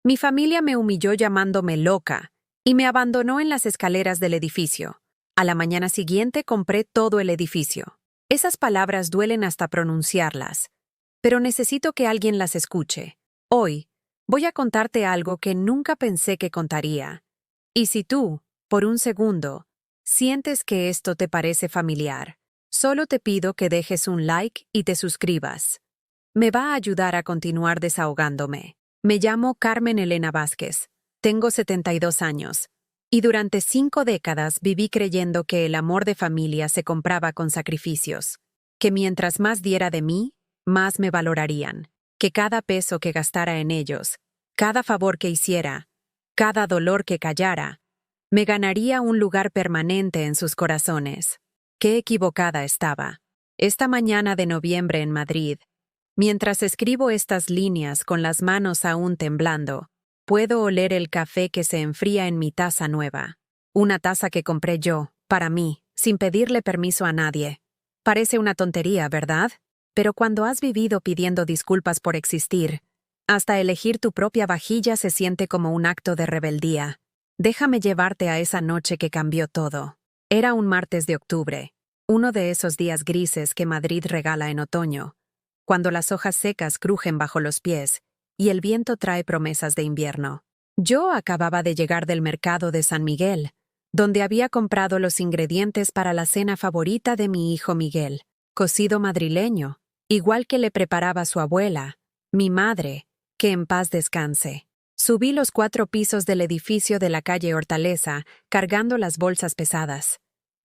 Mi familia me humilló llamándome loca y me abandonó en las escaleras del edificio. A la mañana siguiente compré todo el edificio. Esas palabras duelen hasta pronunciarlas, pero necesito que alguien las escuche. Hoy, voy a contarte algo que nunca pensé que contaría. Y si tú, por un segundo, sientes que esto te parece familiar, solo te pido que dejes un like y te suscribas. Me va a ayudar a continuar desahogándome. Me llamo Carmen Elena Vázquez. Tengo 72 años. Y durante 5 décadas viví creyendo que el amor de familia se compraba con sacrificios. Que mientras más diera de mí, más me valorarían. Que cada peso que gastara en ellos, cada favor que hiciera, cada dolor que callara, me ganaría un lugar permanente en sus corazones. Qué equivocada estaba. Esta mañana de noviembre en Madrid, mientras escribo estas líneas con las manos aún temblando, puedo oler el café que se enfría en mi taza nueva. Una taza que compré yo, para mí, sin pedirle permiso a nadie. Parece una tontería, ¿verdad? Pero cuando has vivido pidiendo disculpas por existir, hasta elegir tu propia vajilla se siente como un acto de rebeldía. Déjame llevarte a esa noche que cambió todo. Era un martes de octubre, uno de esos días grises que Madrid regala en otoño, cuando las hojas secas crujen bajo los pies y el viento trae promesas de invierno. Yo acababa de llegar del mercado de San Miguel, donde había comprado los ingredientes para la cena favorita de mi hijo Miguel, cocido madrileño, igual que le preparaba su abuela, mi madre, que en paz descanse. Subí los 4 pisos del edificio de la calle Hortaleza, cargando las bolsas pesadas.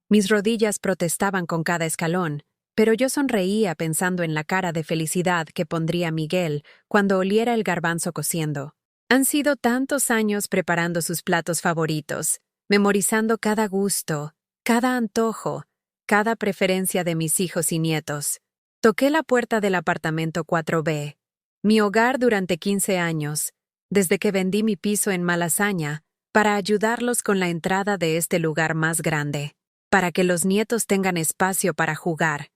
Mis rodillas protestaban con cada escalón, pero yo sonreía pensando en la cara de felicidad que pondría Miguel cuando oliera el garbanzo cociendo. Han sido tantos años preparando sus platos favoritos, memorizando cada gusto, cada antojo, cada preferencia de mis hijos y nietos. Toqué la puerta del apartamento 4B, mi hogar durante 15 años, desde que vendí mi piso en Malasaña, para ayudarlos con la entrada de este lugar más grande, para que los nietos tengan espacio para jugar,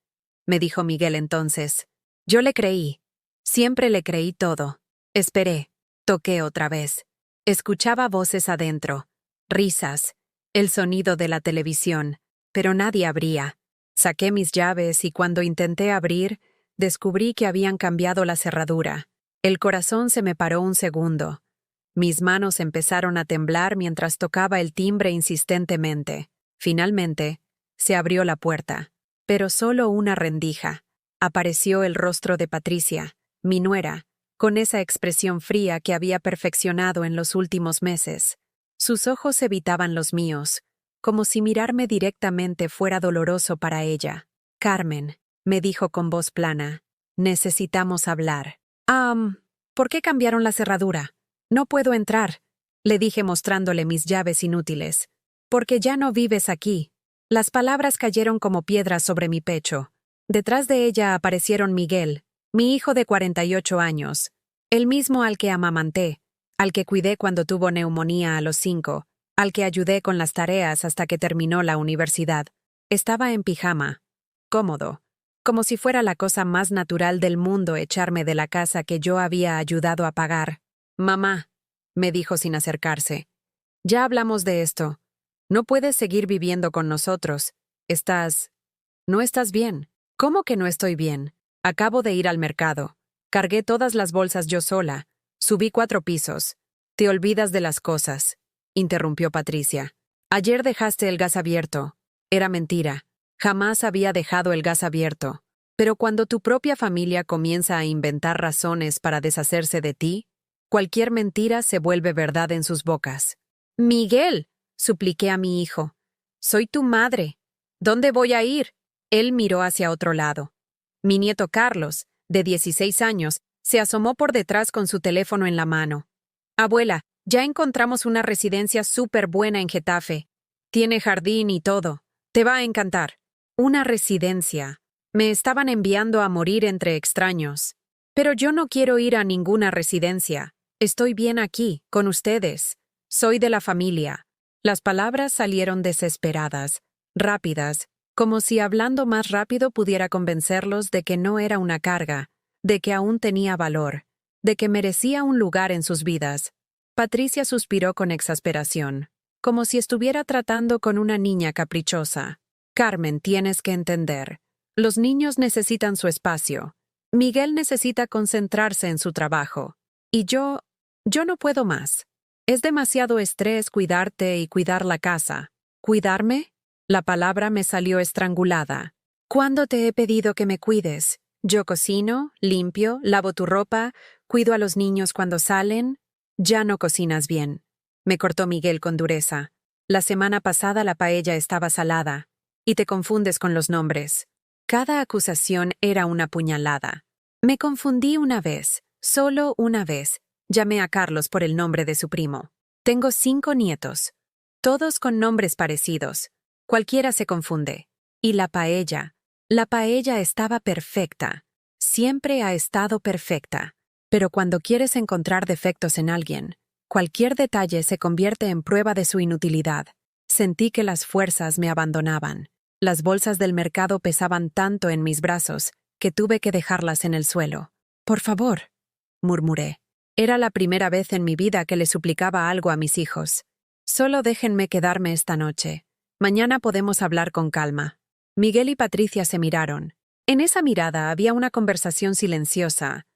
me dijo Miguel entonces. Yo le creí. Siempre le creí todo. Esperé. Toqué otra vez. Escuchaba voces adentro, risas, el sonido de la televisión, pero nadie abría. Saqué mis llaves y cuando intenté abrir, descubrí que habían cambiado la cerradura. El corazón se me paró un segundo. Mis manos empezaron a temblar mientras tocaba el timbre insistentemente. Finalmente, se abrió la puerta, pero solo una rendija. Apareció el rostro de Patricia, mi nuera, con esa expresión fría que había perfeccionado en los últimos meses. Sus ojos evitaban los míos, como si mirarme directamente fuera doloroso para ella. Carmen, me dijo con voz plana, necesitamos hablar. ¿Por qué cambiaron la cerradura? No puedo entrar, le dije mostrándole mis llaves inútiles. Porque ya no vives aquí. Las palabras cayeron como piedras sobre mi pecho. Detrás de ella aparecieron Miguel, mi hijo de 48 años, el mismo al que amamanté, al que cuidé cuando tuvo neumonía a los 5, al que ayudé con las tareas hasta que terminó la universidad. Estaba en pijama, cómodo, como si fuera la cosa más natural del mundo echarme de la casa que yo había ayudado a pagar. Mamá, me dijo sin acercarse, ya hablamos de esto. No puedes seguir viviendo con nosotros. No estás bien. ¿Cómo que no estoy bien? Acabo de ir al mercado. Cargué todas las bolsas yo sola. Subí 4 pisos. Te olvidas de las cosas, interrumpió Patricia. Ayer dejaste el gas abierto. Era mentira. Jamás había dejado el gas abierto. Pero cuando tu propia familia comienza a inventar razones para deshacerse de ti, cualquier mentira se vuelve verdad en sus bocas. Miguel, supliqué a mi hijo. Soy tu madre. ¿Dónde voy a ir? Él miró hacia otro lado. Mi nieto Carlos, de 16 años, se asomó por detrás con su teléfono en la mano. Abuela, ya encontramos una residencia súper buena en Getafe. Tiene jardín y todo. Te va a encantar. Una residencia. Me estaban enviando a morir entre extraños. Pero yo no quiero ir a ninguna residencia. Estoy bien aquí, con ustedes. Soy de la familia. Las palabras salieron desesperadas, rápidas, como si hablando más rápido pudiera convencerlos de que no era una carga, de que aún tenía valor, de que merecía un lugar en sus vidas. Patricia suspiró con exasperación, como si estuviera tratando con una niña caprichosa. Carmen, tienes que entender. Los niños necesitan su espacio. Miguel necesita concentrarse en su trabajo. Y yo no puedo más. Es demasiado estrés cuidarte y cuidar la casa. ¿Cuidarme? La palabra me salió estrangulada. ¿Cuándo te he pedido que me cuides? Yo cocino, limpio, lavo tu ropa, cuido a los niños cuando salen. Ya no cocinas bien. Me cortó Miguel con dureza. La semana pasada la paella estaba salada. Y te confundes con los nombres. Cada acusación era una puñalada. Me confundí una vez, solo una vez. Llamé a Carlos por el nombre de su primo. Tengo 5 nietos. Todos con nombres parecidos. Cualquiera se confunde. Y la paella estaba perfecta. Siempre ha estado perfecta. Pero cuando quieres encontrar defectos en alguien, cualquier detalle se convierte en prueba de su inutilidad. Sentí que las fuerzas me abandonaban. Las bolsas del mercado pesaban tanto en mis brazos que tuve que dejarlas en el suelo. Por favor, murmuré. Era la primera vez en mi vida que le suplicaba algo a mis hijos. Solo déjenme quedarme esta noche. Mañana podemos hablar con calma. Miguel y Patricia se miraron. En esa mirada había una conversación silenciosa,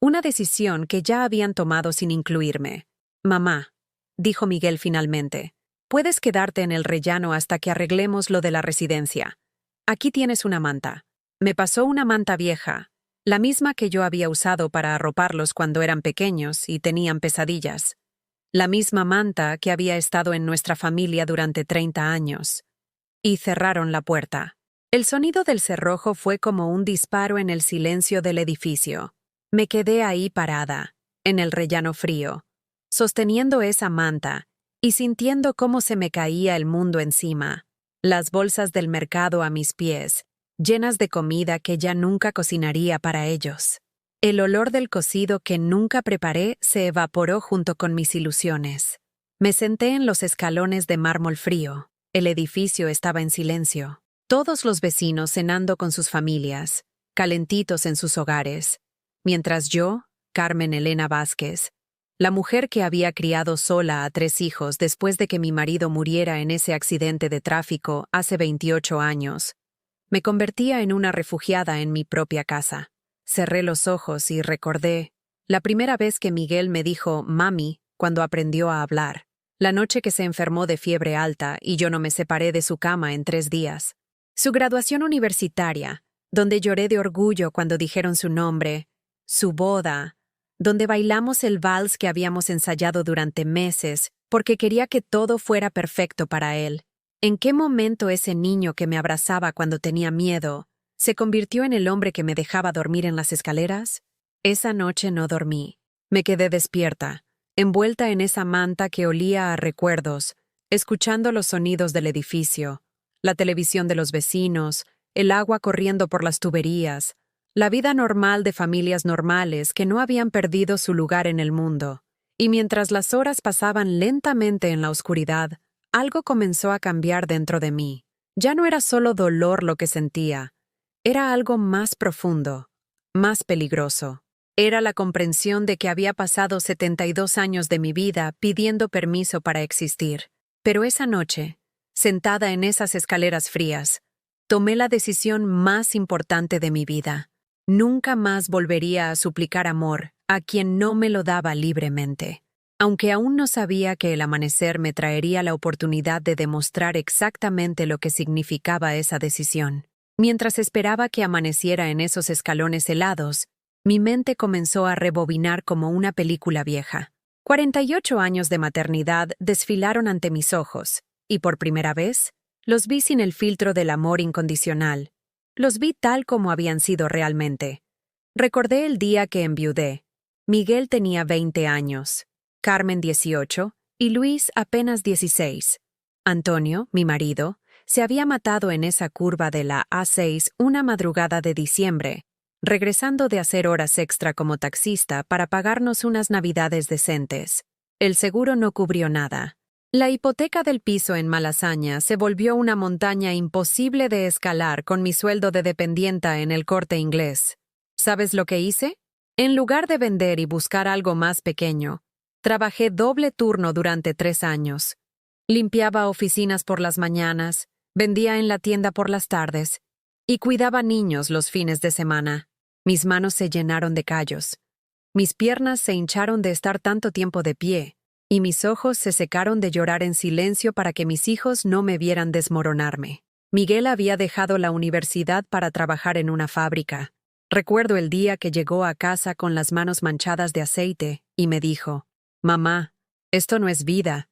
una decisión que ya habían tomado sin incluirme. Mamá, dijo Miguel finalmente, puedes quedarte en el rellano hasta que arreglemos lo de la residencia. Aquí tienes una manta. Me pasó una manta vieja, la misma que yo había usado para arroparlos cuando eran pequeños y tenían pesadillas. La misma manta que había estado en nuestra familia durante 30 años. Y cerraron la puerta. El sonido del cerrojo fue como un disparo en el silencio del edificio. Me quedé ahí parada, en el rellano frío, sosteniendo esa manta y sintiendo cómo se me caía el mundo encima. Las bolsas del mercado a mis pies, llenas de comida que ya nunca cocinaría para ellos. El olor del cocido que nunca preparé se evaporó junto con mis ilusiones. Me senté en los escalones de mármol frío. El edificio estaba en silencio. Todos los vecinos cenando con sus familias, calentitos en sus hogares, mientras yo, Carmen Elena Vázquez, la mujer que había criado sola a 3 hijos después de que mi marido muriera en ese accidente de tráfico hace 28 años, me convertía en una refugiada en mi propia casa. Cerré los ojos y recordé la primera vez que Miguel me dijo «mami» cuando aprendió a hablar, la noche que se enfermó de fiebre alta y yo no me separé de su cama en 3 días. Su graduación universitaria, donde lloré de orgullo cuando dijeron su nombre, su boda, donde bailamos el vals que habíamos ensayado durante meses porque quería que todo fuera perfecto para él. ¿En qué momento ese niño que me abrazaba cuando tenía miedo se convirtió en el hombre que me dejaba dormir en las escaleras? Esa noche no dormí. Me quedé despierta, envuelta en esa manta que olía a recuerdos, escuchando los sonidos del edificio, la televisión de los vecinos, el agua corriendo por las tuberías, la vida normal de familias normales que no habían perdido su lugar en el mundo. Y mientras las horas pasaban lentamente en la oscuridad, algo comenzó a cambiar dentro de mí. Ya no era solo dolor lo que sentía, era algo más profundo, más peligroso. Era la comprensión de que había pasado 72 años de mi vida pidiendo permiso para existir. Pero esa noche, sentada en esas escaleras frías, tomé la decisión más importante de mi vida. Nunca más volvería a suplicar amor a quien no me lo daba libremente. Aunque aún no sabía que el amanecer me traería la oportunidad de demostrar exactamente lo que significaba esa decisión. Mientras esperaba que amaneciera en esos escalones helados, mi mente comenzó a rebobinar como una película vieja. 48 años de maternidad desfilaron ante mis ojos, y por primera vez, los vi sin el filtro del amor incondicional. Los vi tal como habían sido realmente. Recordé el día que enviudé. Miguel tenía 20 años, Carmen 18 y Luis apenas 16. Antonio, mi marido, se había matado en esa curva de la A6 una madrugada de diciembre, regresando de hacer horas extra como taxista para pagarnos unas navidades decentes. El seguro no cubrió nada. La hipoteca del piso en Malasaña se volvió una montaña imposible de escalar con mi sueldo de dependienta en el Corte Inglés. ¿Sabes lo que hice? En lugar de vender y buscar algo más pequeño, Trabajé doble turno durante 3 años. Limpiaba oficinas por las mañanas, vendía en la tienda por las tardes y cuidaba niños los fines de semana. Mis manos se llenaron de callos. Mis piernas se hincharon de estar tanto tiempo de pie y mis ojos se secaron de llorar en silencio para que mis hijos no me vieran desmoronarme. Miguel había dejado la universidad para trabajar en una fábrica. Recuerdo el día que llegó a casa con las manos manchadas de aceite y me dijo: «Mamá, esto no es vida.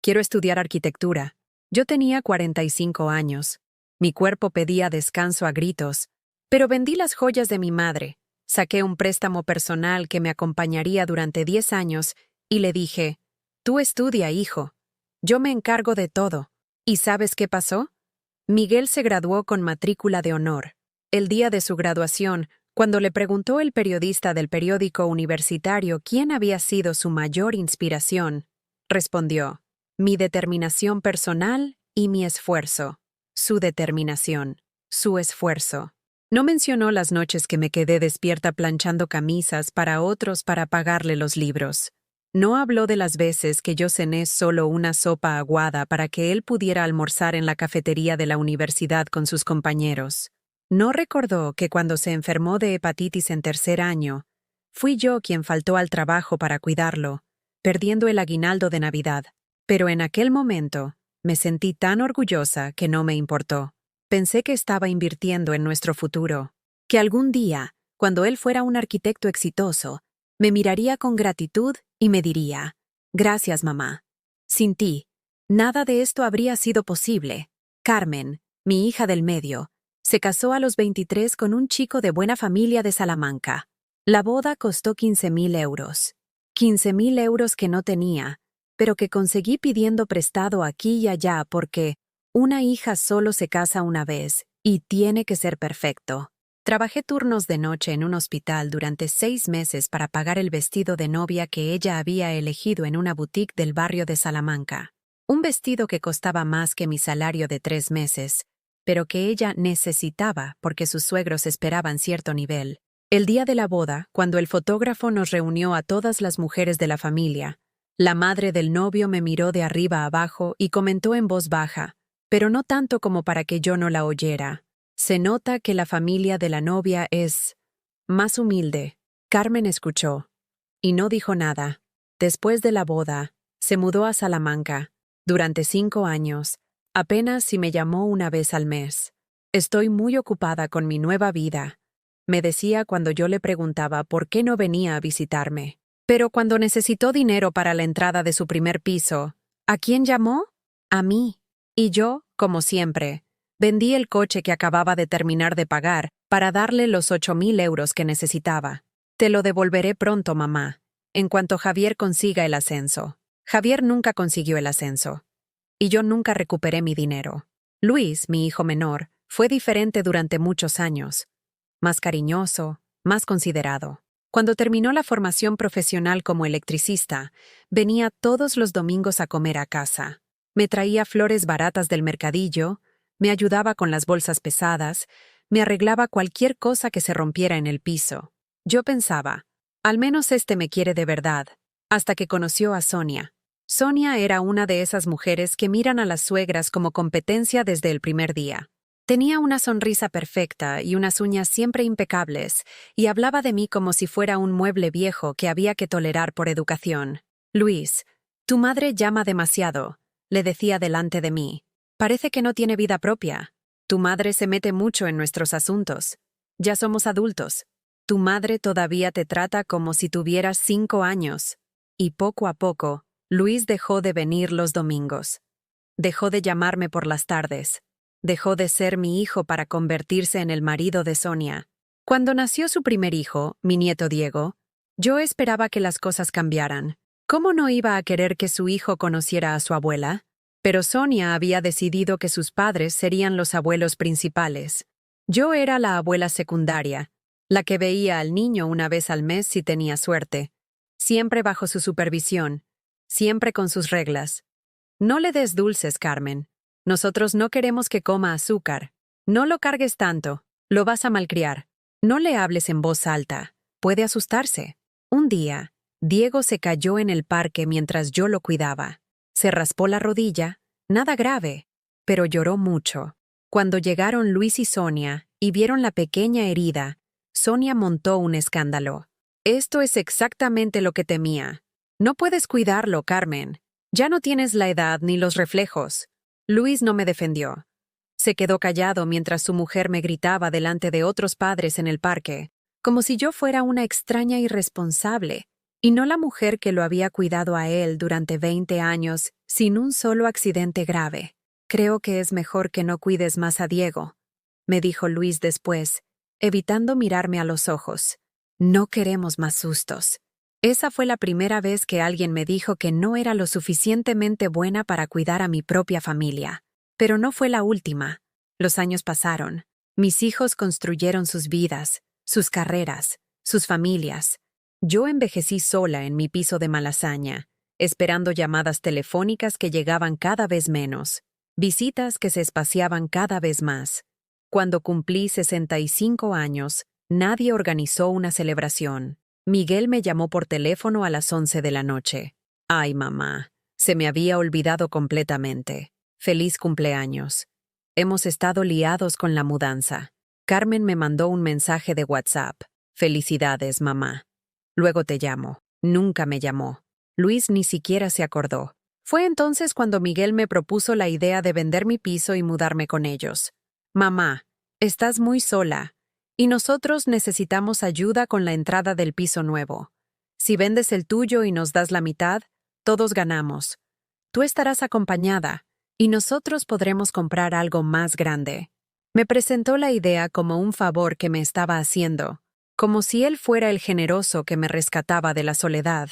Quiero estudiar arquitectura». Yo tenía 45 años. Mi cuerpo pedía descanso a gritos, pero vendí las joyas de mi madre, saqué un préstamo personal que me acompañaría durante 10 años y le dije: «Tú estudia, hijo. Yo me encargo de todo». ¿Y sabes qué pasó? Miguel se graduó con matrícula de honor. El día de su graduación, cuando le preguntó el periodista del periódico universitario quién había sido su mayor inspiración, respondió: «Mi determinación personal y mi esfuerzo». Su determinación, su esfuerzo. No mencionó las noches que me quedé despierta planchando camisas para otros para pagarle los libros. No habló de las veces que yo cené solo una sopa aguada para que él pudiera almorzar en la cafetería de la universidad con sus compañeros. No recordó que cuando se enfermó de hepatitis en 3er año, fui yo quien faltó al trabajo para cuidarlo, perdiendo el aguinaldo de Navidad. Pero en aquel momento, me sentí tan orgullosa que no me importó. Pensé que estaba invirtiendo en nuestro futuro, que algún día, cuando él fuera un arquitecto exitoso, me miraría con gratitud y me diría: «Gracias, mamá. Sin ti, nada de esto habría sido posible». Carmen, mi hija del medio, se casó a los 23 con un chico de buena familia de Salamanca. La boda costó 15.000 euros. 15.000 euros que no tenía, pero que conseguí pidiendo prestado aquí y allá porque una hija solo se casa una vez y tiene que ser perfecto. Trabajé turnos de noche en un hospital durante 6 meses para pagar el vestido de novia que ella había elegido en una boutique del barrio de Salamanca. Un vestido que costaba más que mi salario de 3 meses, pero que ella necesitaba porque sus suegros esperaban cierto nivel. El día de la boda, cuando el fotógrafo nos reunió a todas las mujeres de la familia, la madre del novio me miró de arriba a abajo y comentó en voz baja, pero no tanto como para que yo no la oyera: «Se nota que la familia de la novia es más humilde». Carmen escuchó y no dijo nada. Después de la boda, se mudó a Salamanca. Durante 5 años, apenas si me llamó una vez al mes. «Estoy muy ocupada con mi nueva vida», me decía cuando yo le preguntaba por qué no venía a visitarme. Pero cuando necesitó dinero para la entrada de su primer piso, ¿a quién llamó? A mí. Y yo, como siempre, vendí el coche que acababa de terminar de pagar para darle los 8.000 euros que necesitaba. «Te lo devolveré pronto, mamá, en cuanto Javier consiga el ascenso». Javier nunca consiguió el ascenso. Y yo nunca recuperé mi dinero. Luis, mi hijo menor, fue diferente durante muchos años. Más cariñoso, más considerado. Cuando terminó la formación profesional como electricista, venía todos los domingos a comer a casa. Me traía flores baratas del mercadillo, me ayudaba con las bolsas pesadas, me arreglaba cualquier cosa que se rompiera en el piso. Yo pensaba, al menos este me quiere de verdad, hasta que conoció a Sonia. Sonia era una de esas mujeres que miran a las suegras como competencia desde el primer día. Tenía una sonrisa perfecta y unas uñas siempre impecables, y hablaba de mí como si fuera un mueble viejo que había que tolerar por educación. «Luis, tu madre llama demasiado», le decía delante de mí. «Parece que no tiene vida propia. Tu madre se mete mucho en nuestros asuntos. Ya somos adultos. Tu madre todavía te trata como si tuvieras 5 años». Y poco a poco, Luis dejó de venir los domingos. Dejó de llamarme por las tardes. Dejó de ser mi hijo para convertirse en el marido de Sonia. Cuando nació su primer hijo, mi nieto Diego, yo esperaba que las cosas cambiaran. ¿Cómo no iba a querer que su hijo conociera a su abuela? Pero Sonia había decidido que sus padres serían los abuelos principales. Yo era la abuela secundaria, la que veía al niño una vez al mes si tenía suerte, siempre bajo su supervisión, siempre con sus reglas. «No le des dulces, Carmen. Nosotros no queremos que coma azúcar. No lo cargues tanto, lo vas a malcriar. No le hables en voz alta, puede asustarse». Un día, Diego se cayó en el parque mientras yo lo cuidaba. Se raspó la rodilla, nada grave, pero lloró mucho. Cuando llegaron Luis y Sonia y vieron la pequeña herida, Sonia montó un escándalo. Esto es exactamente lo que temía. No puedes cuidarlo, Carmen. Ya no tienes la edad ni los reflejos. Luis no me defendió. Se quedó callado mientras su mujer me gritaba delante de otros padres en el parque, como si yo fuera una extraña irresponsable, y no la mujer que lo había cuidado a él durante 20 años sin un solo accidente grave. Creo que es mejor que no cuides más a Diego, me dijo Luis después, evitando mirarme a los ojos. No queremos más sustos. Esa fue la primera vez que alguien me dijo que no era lo suficientemente buena para cuidar a mi propia familia. Pero no fue la última. Los años pasaron. Mis hijos construyeron sus vidas, sus carreras, sus familias. Yo envejecí sola en mi piso de Malasaña, esperando llamadas telefónicas que llegaban cada vez menos, visitas que se espaciaban cada vez más. Cuando cumplí 65 años, nadie organizó una celebración. Miguel me llamó por teléfono a las 11 de la noche. Ay, mamá, se me había olvidado completamente. Feliz cumpleaños. Hemos estado liados con la mudanza. Carmen me mandó un mensaje de WhatsApp. Felicidades, mamá. Luego te llamo. Nunca me llamó. Luis ni siquiera se acordó. Fue entonces cuando Miguel me propuso la idea de vender mi piso y mudarme con ellos. Mamá, estás muy sola, y nosotros necesitamos ayuda con la entrada del piso nuevo. Si vendes el tuyo y nos das la mitad, todos ganamos. Tú estarás acompañada, y nosotros podremos comprar algo más grande. Me presentó la idea como un favor que me estaba haciendo, como si él fuera el generoso que me rescataba de la soledad,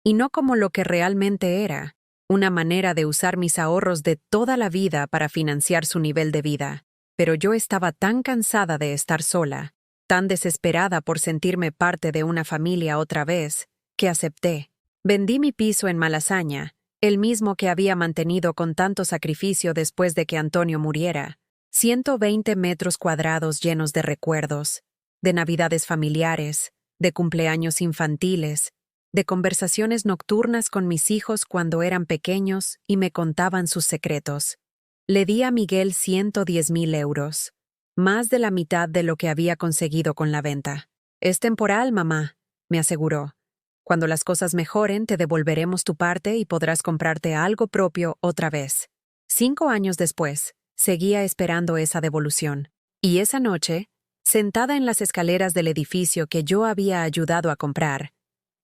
y no como lo que realmente era, una manera de usar mis ahorros de toda la vida para financiar su nivel de vida. Pero yo estaba tan cansada de estar sola, tan desesperada por sentirme parte de una familia otra vez, que acepté. Vendí mi piso en Malasaña, el mismo que había mantenido con tanto sacrificio después de que Antonio muriera. 120 metros cuadrados llenos de recuerdos, de navidades familiares, de cumpleaños infantiles, de conversaciones nocturnas con mis hijos cuando eran pequeños y me contaban sus secretos. Le di a Miguel 110,000 euros, más de la mitad de lo que había conseguido con la venta. Es temporal, mamá, me aseguró. Cuando las cosas mejoren, te devolveremos tu parte y podrás comprarte algo propio otra vez. 5 años después, seguía esperando esa devolución. Y esa noche, sentada en las escaleras del edificio que yo había ayudado a comprar,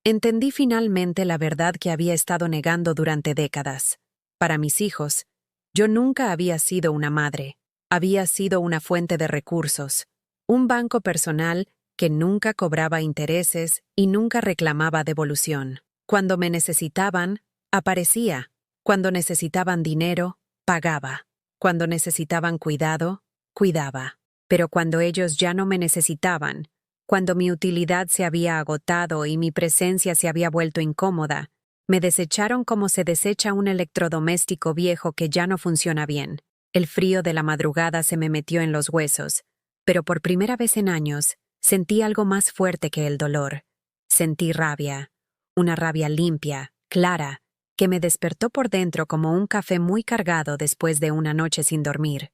entendí finalmente la verdad que había estado negando durante décadas. Para mis hijos, yo nunca había sido una madre. Había sido una fuente de recursos, un banco personal que nunca cobraba intereses y nunca reclamaba devolución. Cuando me necesitaban, aparecía. Cuando necesitaban dinero, pagaba. Cuando necesitaban cuidado, cuidaba. Pero cuando ellos ya no me necesitaban, cuando mi utilidad se había agotado y mi presencia se había vuelto incómoda, me desecharon como se desecha un electrodoméstico viejo que ya no funciona bien. El frío de la madrugada se me metió en los huesos, pero por primera vez en años sentí algo más fuerte que el dolor. Sentí rabia, una rabia limpia, clara, que me despertó por dentro como un café muy cargado después de una noche sin dormir.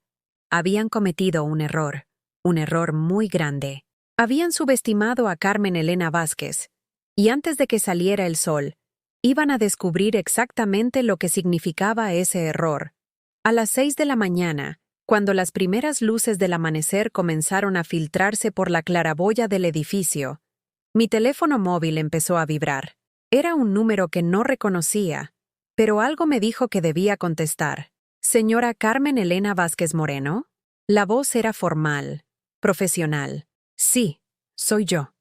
Habían cometido un error muy grande. Habían subestimado a Carmen Elena Vázquez, y antes de que saliera el sol, iban a descubrir exactamente lo que significaba ese error. A las 6 de la mañana, cuando las primeras luces del amanecer comenzaron a filtrarse por la claraboya del edificio, mi teléfono móvil empezó a vibrar. Era un número que no reconocía, pero algo me dijo que debía contestar. ¿Señora Carmen Elena Vázquez Moreno? La voz era formal, profesional. Sí, soy yo.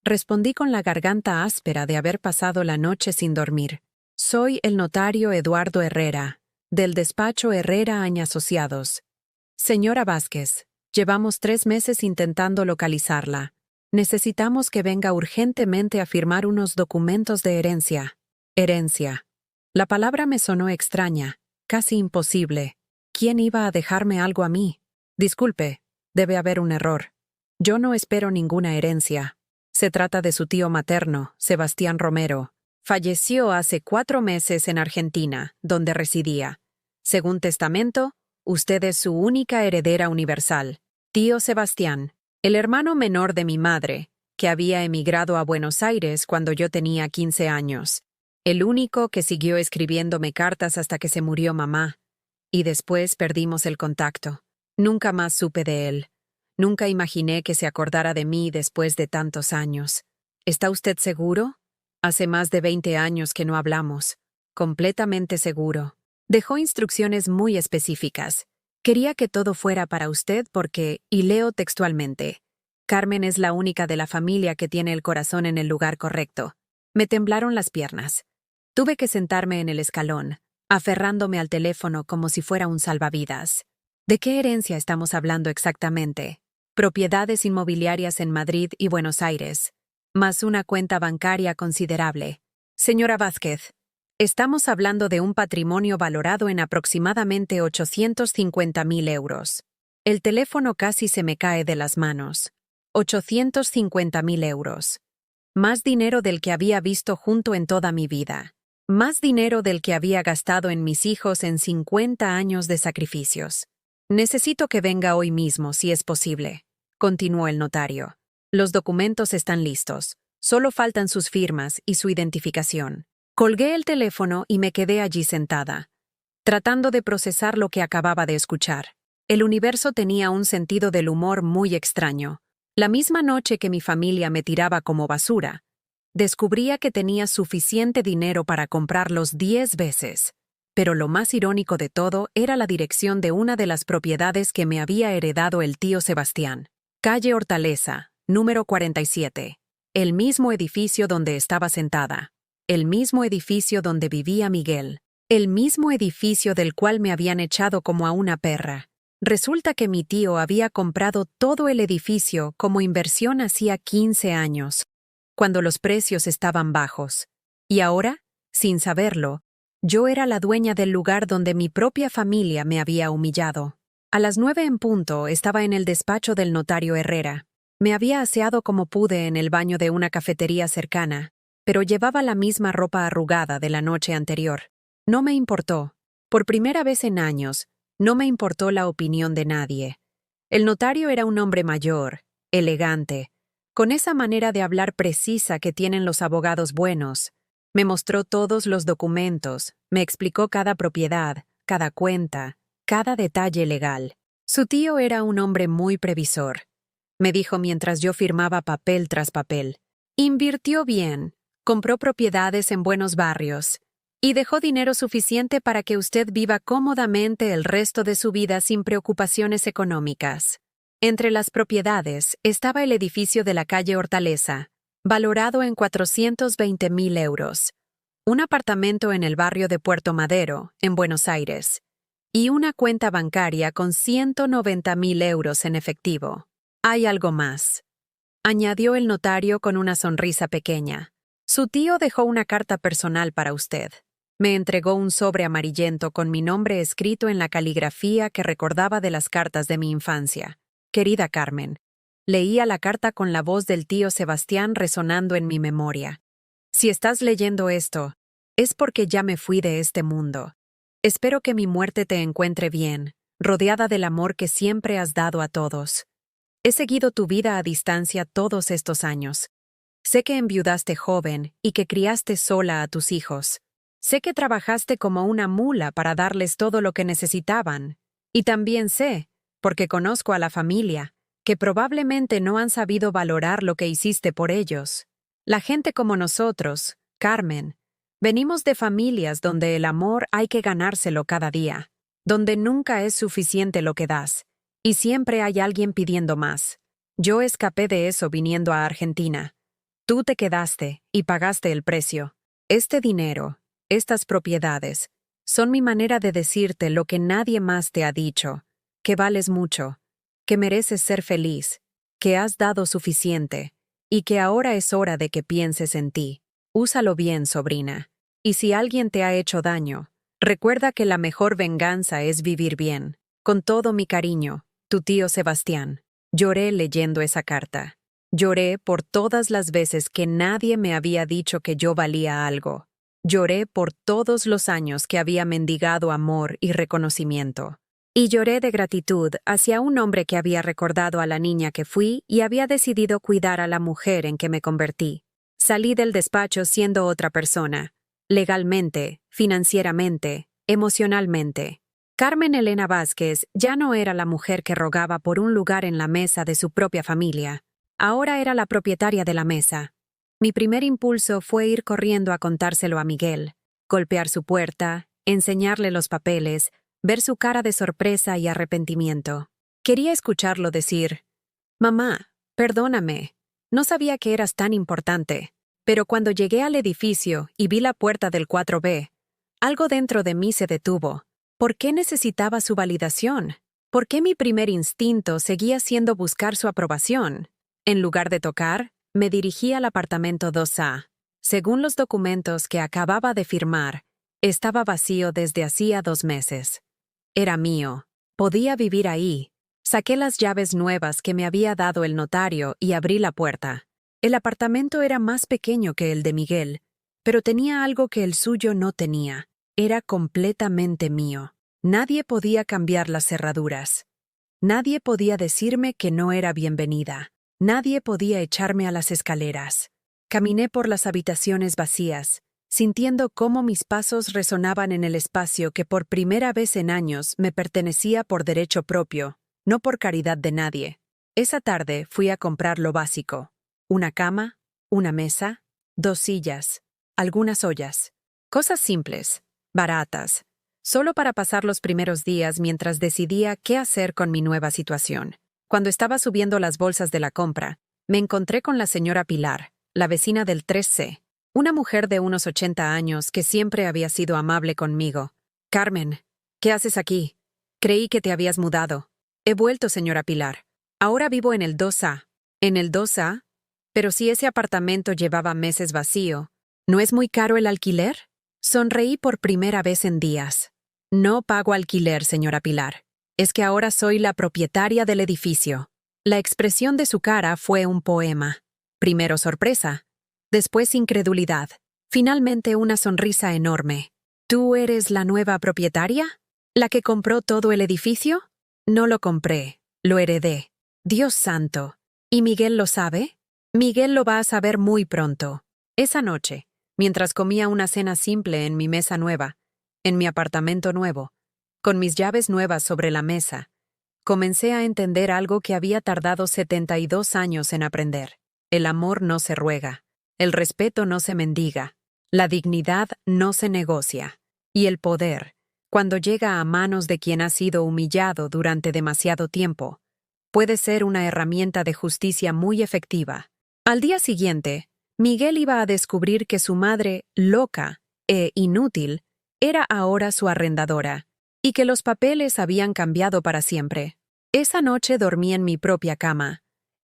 Respondí con la garganta áspera de haber pasado la noche sin dormir. Soy el notario Eduardo Herrera, del despacho Herrera Añ Asociados. Señora Vázquez, llevamos 3 meses intentando localizarla. Necesitamos que venga urgentemente a firmar unos documentos de herencia. Herencia. La palabra me sonó extraña, casi imposible. ¿Quién iba a dejarme algo a mí? Disculpe, debe haber un error. Yo no espero ninguna herencia. Se trata de su tío materno, Sebastián Romero. Falleció hace 4 meses en Argentina, donde residía. Según testamento, usted es su única heredera universal. Tío Sebastián, el hermano menor de mi madre, que había emigrado a Buenos Aires cuando yo tenía 15 años. El único que siguió escribiéndome cartas hasta que se murió mamá. Y después perdimos el contacto. Nunca más supe de él. Nunca imaginé que se acordara de mí después de tantos años. ¿Está usted seguro? Hace más de 20 años que no hablamos. Completamente seguro. Dejó instrucciones muy específicas. Quería que todo fuera para usted porque, y leo textualmente, Carmen es la única de la familia que tiene el corazón en el lugar correcto. Me temblaron las piernas. Tuve que sentarme en el escalón, aferrándome al teléfono como si fuera un salvavidas. ¿De qué herencia estamos hablando exactamente? Propiedades inmobiliarias en Madrid y Buenos Aires, más una cuenta bancaria considerable. Señora Vázquez, estamos hablando de un patrimonio valorado en aproximadamente 850.000 euros. El teléfono casi se me cae de las manos. 850.000 euros. Más dinero del que había visto junto en toda mi vida. Más dinero del que había gastado en mis hijos en 50 años de sacrificios. Necesito que venga hoy mismo, si es posible, continuó el notario. Los documentos están listos. Solo faltan sus firmas y su identificación. Colgué el teléfono y me quedé allí sentada, tratando de procesar lo que acababa de escuchar. El universo tenía un sentido del humor muy extraño. La misma noche que mi familia me tiraba como basura, descubría que tenía suficiente dinero para comprarlos 10 veces. Pero lo más irónico de todo era la dirección de una de las propiedades que me había heredado el tío Sebastián. Calle Hortaleza, número 47. El mismo edificio donde estaba sentada. El mismo edificio donde vivía Miguel. El mismo edificio del cual me habían echado como a una perra. Resulta que mi tío había comprado todo el edificio como inversión hacía 15 años, cuando los precios estaban bajos. Y ahora, sin saberlo, yo era la dueña del lugar donde mi propia familia me había humillado. A las 9 en punto estaba en el despacho del notario Herrera. Me había aseado como pude en el baño de una cafetería cercana, pero llevaba la misma ropa arrugada de la noche anterior. No me importó. Por primera vez en años, no me importó la opinión de nadie. El notario era un hombre mayor, elegante, con esa manera de hablar precisa que tienen los abogados buenos. Me mostró todos los documentos, me explicó cada propiedad, cada cuenta, cada detalle legal. Su tío era un hombre muy previsor. Me dijo mientras yo firmaba papel tras papel. Invirtió bien, compró propiedades en buenos barrios y dejó dinero suficiente para que usted viva cómodamente el resto de su vida sin preocupaciones económicas. Entre las propiedades estaba el edificio de la calle Hortaleza, valorado en 420.000 euros, un apartamento en el barrio de Puerto Madero, en Buenos Aires, y una cuenta bancaria con 190.000 euros en efectivo. Hay algo más, añadió el notario con una sonrisa pequeña. Su tío dejó una carta personal para usted. Me entregó un sobre amarillento con mi nombre escrito en la caligrafía que recordaba de las cartas de mi infancia. Querida Carmen, leía la carta con la voz del tío Sebastián resonando en mi memoria. Si estás leyendo esto, es porque ya me fui de este mundo. Espero que mi muerte te encuentre bien, rodeada del amor que siempre has dado a todos. He seguido tu vida a distancia todos estos años. Sé que enviudaste joven y que criaste sola a tus hijos. Sé que trabajaste como una mula para darles todo lo que necesitaban. Y también sé, porque conozco a la familia, que probablemente no han sabido valorar lo que hiciste por ellos. La gente como nosotros, Carmen, venimos de familias donde el amor hay que ganárselo cada día, donde nunca es suficiente lo que das, y siempre hay alguien pidiendo más. Yo escapé de eso viniendo a Argentina. Tú te quedaste y pagaste el precio. Este dinero, estas propiedades, son mi manera de decirte lo que nadie más te ha dicho, que vales mucho, que mereces ser feliz, que has dado suficiente, y que ahora es hora de que pienses en ti. Úsalo bien, sobrina. Y si alguien te ha hecho daño, recuerda que la mejor venganza es vivir bien. Con todo mi cariño, tu tío Sebastián. Lloré leyendo esa carta. Lloré por todas las veces que nadie me había dicho que yo valía algo. Lloré por todos los años que había mendigado amor y reconocimiento. Y lloré de gratitud hacia un hombre que había recordado a la niña que fui y había decidido cuidar a la mujer en que me convertí. Salí del despacho siendo otra persona, legalmente, financieramente, emocionalmente. Carmen Elena Vázquez ya no era la mujer que rogaba por un lugar en la mesa de su propia familia. Ahora era la propietaria de la mesa. Mi primer impulso fue ir corriendo a contárselo a Miguel, golpear su puerta, enseñarle los papeles, ver su cara de sorpresa y arrepentimiento. Quería escucharlo decir: «Mamá, perdóname, no sabía que eras tan importante». Pero cuando llegué al edificio y vi la puerta del 4B, algo dentro de mí se detuvo. ¿Por qué necesitaba su validación? ¿Por qué mi primer instinto seguía siendo buscar su aprobación? En lugar de tocar, me dirigí al apartamento 2A. Según los documentos que acababa de firmar, estaba vacío desde hacía 2 meses. Era mío. Podía vivir ahí. Saqué las llaves nuevas que me había dado el notario y abrí la puerta. El apartamento era más pequeño que el de Miguel, pero tenía algo que el suyo no tenía. Era completamente mío. Nadie podía cambiar las cerraduras. Nadie podía decirme que no era bienvenida. Nadie podía echarme a las escaleras. Caminé por las habitaciones vacías, sintiendo cómo mis pasos resonaban en el espacio que por primera vez en años me pertenecía por derecho propio, no por caridad de nadie. Esa tarde fui a comprar lo básico: una cama, una mesa, 2 sillas, algunas ollas. Cosas simples, baratas, solo para pasar los primeros días mientras decidía qué hacer con mi nueva situación. Cuando estaba subiendo las bolsas de la compra, me encontré con la señora Pilar, la vecina del 3C, una mujer de unos 80 años que siempre había sido amable conmigo. «Carmen, ¿qué haces aquí? Creí que te habías mudado». «He vuelto, señora Pilar. Ahora vivo en el 2A». «¿En el 2A? Pero si ese apartamento llevaba meses vacío, ¿no es muy caro el alquiler?». Sonreí por primera vez en días. «No pago alquiler, señora Pilar. Es que ahora soy la propietaria del edificio». La expresión de su cara fue un poema. Primero sorpresa, después incredulidad, finalmente una sonrisa enorme. «¿Tú eres la nueva propietaria? ¿La que compró todo el edificio?». «No lo compré, lo heredé». «Dios santo. ¿Y Miguel lo sabe?». «Miguel lo va a saber muy pronto». Esa noche, mientras comía una cena simple en mi mesa nueva, en mi apartamento nuevo, con mis llaves nuevas sobre la mesa, comencé a entender algo que había tardado 72 años en aprender. El amor no se ruega, el respeto no se mendiga, la dignidad no se negocia, y el poder, cuando llega a manos de quien ha sido humillado durante demasiado tiempo, puede ser una herramienta de justicia muy efectiva. Al día siguiente, Miguel iba a descubrir que su madre, loca e inútil, era ahora su arrendadora, y que los papeles habían cambiado para siempre. Esa noche dormí en mi propia cama,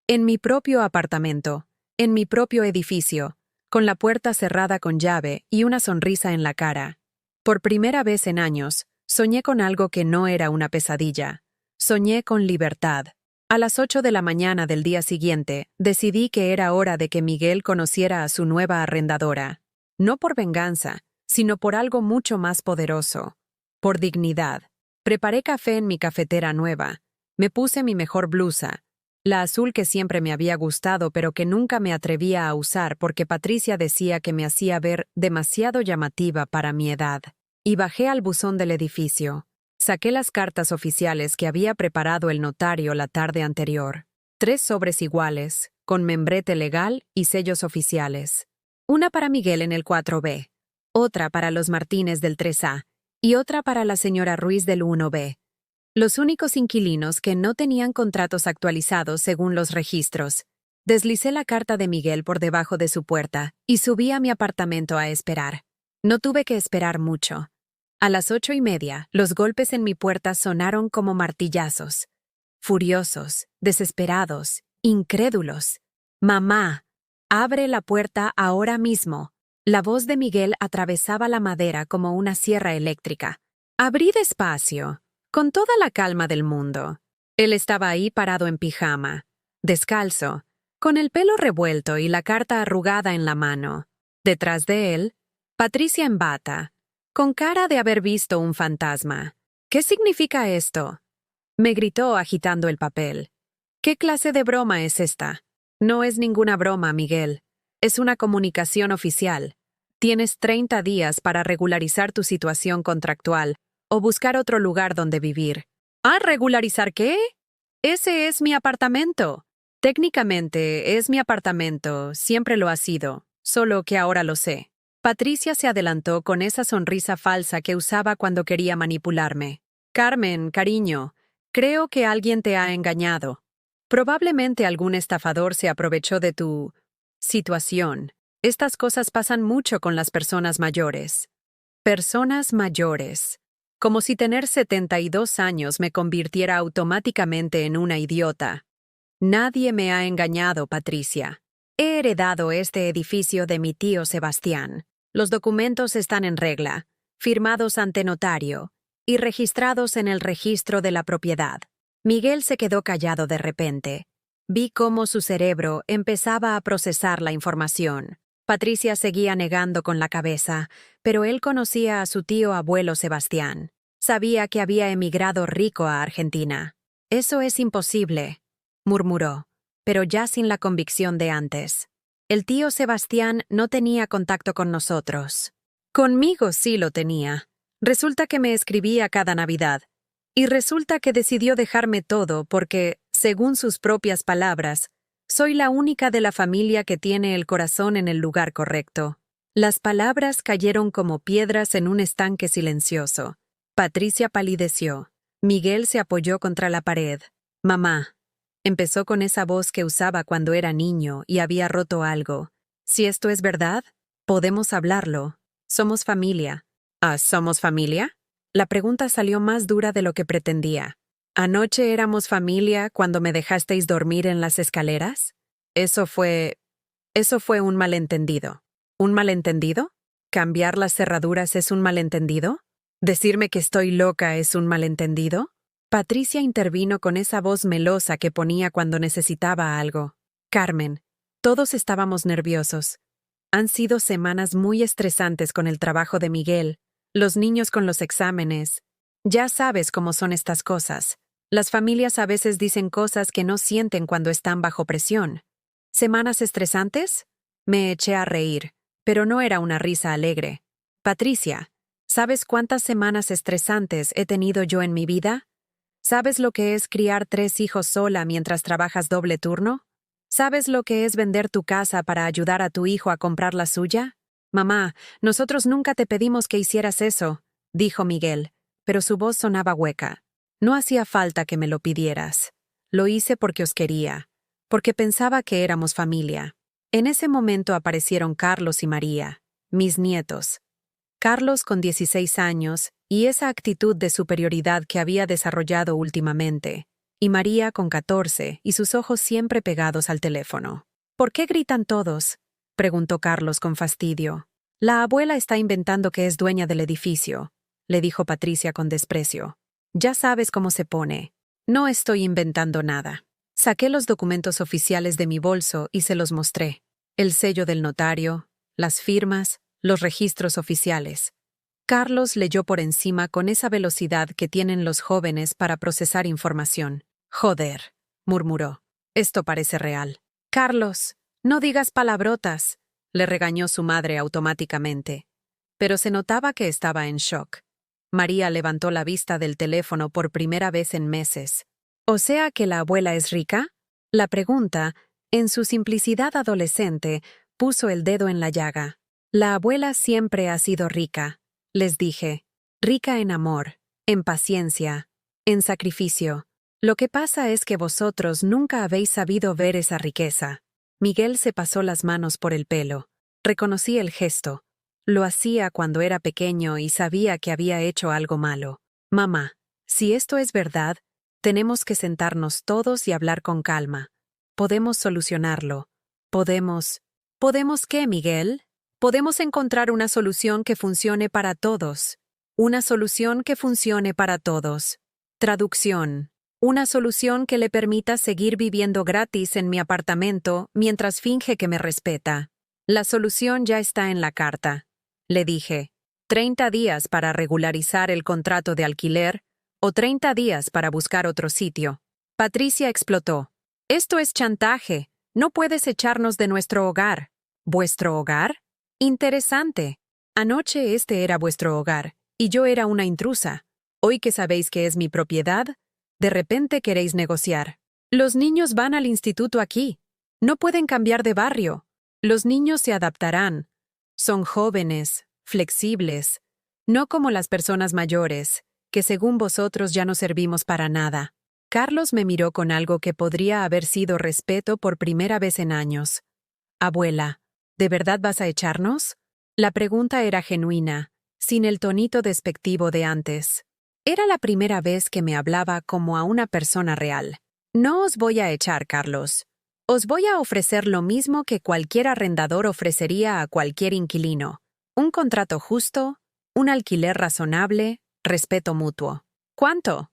en mi propio apartamento, en mi propio edificio, con la puerta cerrada con llave y una sonrisa en la cara. Por primera vez en años, soñé con algo que no era una pesadilla. Soñé con libertad. A las 8 de la mañana del día siguiente, decidí que era hora de que Miguel conociera a su nueva arrendadora. No por venganza, sino por algo mucho más poderoso. Por dignidad. Preparé café en mi cafetera nueva. Me puse mi mejor blusa, la azul que siempre me había gustado pero que nunca me atrevía a usar porque Patricia decía que me hacía ver demasiado llamativa para mi edad. Y bajé al buzón del edificio. Saqué las cartas oficiales que había preparado el notario la tarde anterior. 3 sobres iguales, con membrete legal y sellos oficiales. Una para Miguel en el 4B, otra para los Martínez del 3A y otra para la señora Ruiz del 1B. Los únicos inquilinos que no tenían contratos actualizados según los registros. Deslicé la carta de Miguel por debajo de su puerta y subí a mi apartamento a esperar. No tuve que esperar mucho. A las 8:30, los golpes en mi puerta sonaron como martillazos. Furiosos, desesperados, incrédulos. «Mamá, abre la puerta ahora mismo». La voz de Miguel atravesaba la madera como una sierra eléctrica. Abrí despacio, con toda la calma del mundo. Él estaba ahí parado en pijama, descalzo, con el pelo revuelto y la carta arrugada en la mano. Detrás de él, Patricia en bata, con cara de haber visto un fantasma. ¿Qué significa esto?, me gritó agitando el papel. ¿Qué clase de broma es esta? No es ninguna broma, Miguel. Es una comunicación oficial. Tienes 30 días para regularizar tu situación contractual o buscar otro lugar donde vivir. ¿Ah, regularizar qué? Ese es mi apartamento. Técnicamente es mi apartamento, siempre lo ha sido, solo que ahora lo sé. Patricia se adelantó con esa sonrisa falsa que usaba cuando quería manipularme. Carmen, cariño, creo que alguien te ha engañado. Probablemente algún estafador se aprovechó de tu situación. Estas cosas pasan mucho con las personas mayores. Personas mayores. Como si tener 72 años me convirtiera automáticamente en una idiota. Nadie me ha engañado, Patricia. He heredado este edificio de mi tío Sebastián. Los documentos están en regla, firmados ante notario y registrados en el registro de la propiedad. Miguel se quedó callado de repente. Vi cómo su cerebro empezaba a procesar la información. Patricia seguía negando con la cabeza, pero él conocía a su tío abuelo Sebastián. Sabía que había emigrado rico a Argentina. Eso es imposible, murmuró, pero ya sin la convicción de antes. El tío Sebastián no tenía contacto con nosotros. Conmigo sí lo tenía. Resulta que me escribía cada Navidad. Y resulta que decidió dejarme todo porque, según sus propias palabras, soy la única de la familia que tiene el corazón en el lugar correcto. Las palabras cayeron como piedras en un estanque silencioso. Patricia palideció. Miguel se apoyó contra la pared. Mamá. Empezó con esa voz que usaba cuando era niño y había roto algo. Si esto es verdad, podemos hablarlo. Somos familia. ¿Ah, somos familia? La pregunta salió más dura de lo que pretendía. ¿Anoche éramos familia cuando me dejasteis dormir en las escaleras? Eso fue un malentendido. ¿Un malentendido? ¿Cambiar las cerraduras es un malentendido? ¿Decirme que estoy loca es un malentendido? Patricia intervino con esa voz melosa que ponía cuando necesitaba algo. Carmen, todos estábamos nerviosos. Han sido semanas muy estresantes con el trabajo de Miguel, los niños con los exámenes. Ya sabes cómo son estas cosas. Las familias a veces dicen cosas que no sienten cuando están bajo presión. ¿Semanas estresantes? Me eché a reír, pero no era una risa alegre. Patricia, ¿sabes cuántas semanas estresantes he tenido yo en mi vida? ¿Sabes lo que es criar 3 hijos sola mientras trabajas doble turno? ¿Sabes lo que es vender tu casa para ayudar a tu hijo a comprar la suya? Mamá, nosotros nunca te pedimos que hicieras eso, dijo Miguel, pero su voz sonaba hueca. No hacía falta que me lo pidieras. Lo hice porque os quería, porque pensaba que éramos familia. En ese momento aparecieron Carlos y María, mis nietos. Carlos con 16 años y esa actitud de superioridad que había desarrollado últimamente, y María con 14 y sus ojos siempre pegados al teléfono. ¿Por qué gritan todos?, preguntó Carlos con fastidio. La abuela está inventando que es dueña del edificio, le dijo Patricia con desprecio. Ya sabes cómo se pone. No estoy inventando nada. Saqué los documentos oficiales de mi bolso y se los mostré. El sello del notario, las firmas, los registros oficiales. Carlos leyó por encima con esa velocidad que tienen los jóvenes para procesar información. Joder, murmuró. Esto parece real. Carlos, no digas palabrotas, le regañó su madre automáticamente. Pero se notaba que estaba en shock. María levantó la vista del teléfono por primera vez en meses. ¿O sea que la abuela es rica? La pregunta, en su simplicidad adolescente, puso el dedo en la llaga. La abuela siempre ha sido rica, les dije. Rica en amor, en paciencia, en sacrificio. Lo que pasa es que vosotros nunca habéis sabido ver esa riqueza. Miguel se pasó las manos por el pelo. Reconocí el gesto. Lo hacía cuando era pequeño y sabía que había hecho algo malo. Mamá, si esto es verdad, tenemos que sentarnos todos y hablar con calma. Podemos solucionarlo. ¿Podemos qué, Miguel? Podemos encontrar una solución que funcione para todos. Una solución que funcione para todos. Traducción. Una solución que le permita seguir viviendo gratis en mi apartamento mientras finge que me respeta. La solución ya está en la carta. Le dije, 30 días para regularizar el contrato de alquiler o 30 días para buscar otro sitio. Patricia explotó. Esto es chantaje. No puedes echarnos de nuestro hogar. ¿Vuestro hogar? Interesante. Anoche este era vuestro hogar, y yo era una intrusa. Hoy que sabéis que es mi propiedad, de repente queréis negociar. Los niños van al instituto aquí. No pueden cambiar de barrio. Los niños se adaptarán. Son jóvenes, flexibles, no como las personas mayores, que según vosotros ya no servimos para nada. Carlos me miró con algo que podría haber sido respeto por primera vez en años. Abuela, ¿de verdad vas a echarnos? La pregunta era genuina, sin el tonito despectivo de antes. Era la primera vez que me hablaba como a una persona real. No os voy a echar, Carlos. Os voy a ofrecer lo mismo que cualquier arrendador ofrecería a cualquier inquilino. Un contrato justo, un alquiler razonable, respeto mutuo. ¿Cuánto?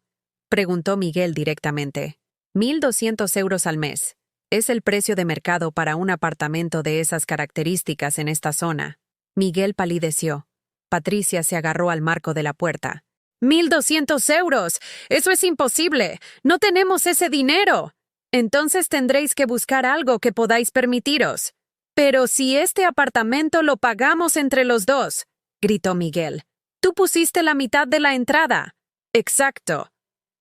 Preguntó Miguel directamente. 1.200 euros al mes. Es el precio de mercado para un apartamento de esas características en esta zona. Miguel palideció. Patricia se agarró al marco de la puerta. ¡1.200 euros! ¡Eso es imposible! ¡No tenemos ese dinero! Entonces tendréis que buscar algo que podáis permitiros. Pero si este apartamento lo pagamos entre los dos, gritó Miguel. Tú pusiste la mitad de la entrada. Exacto.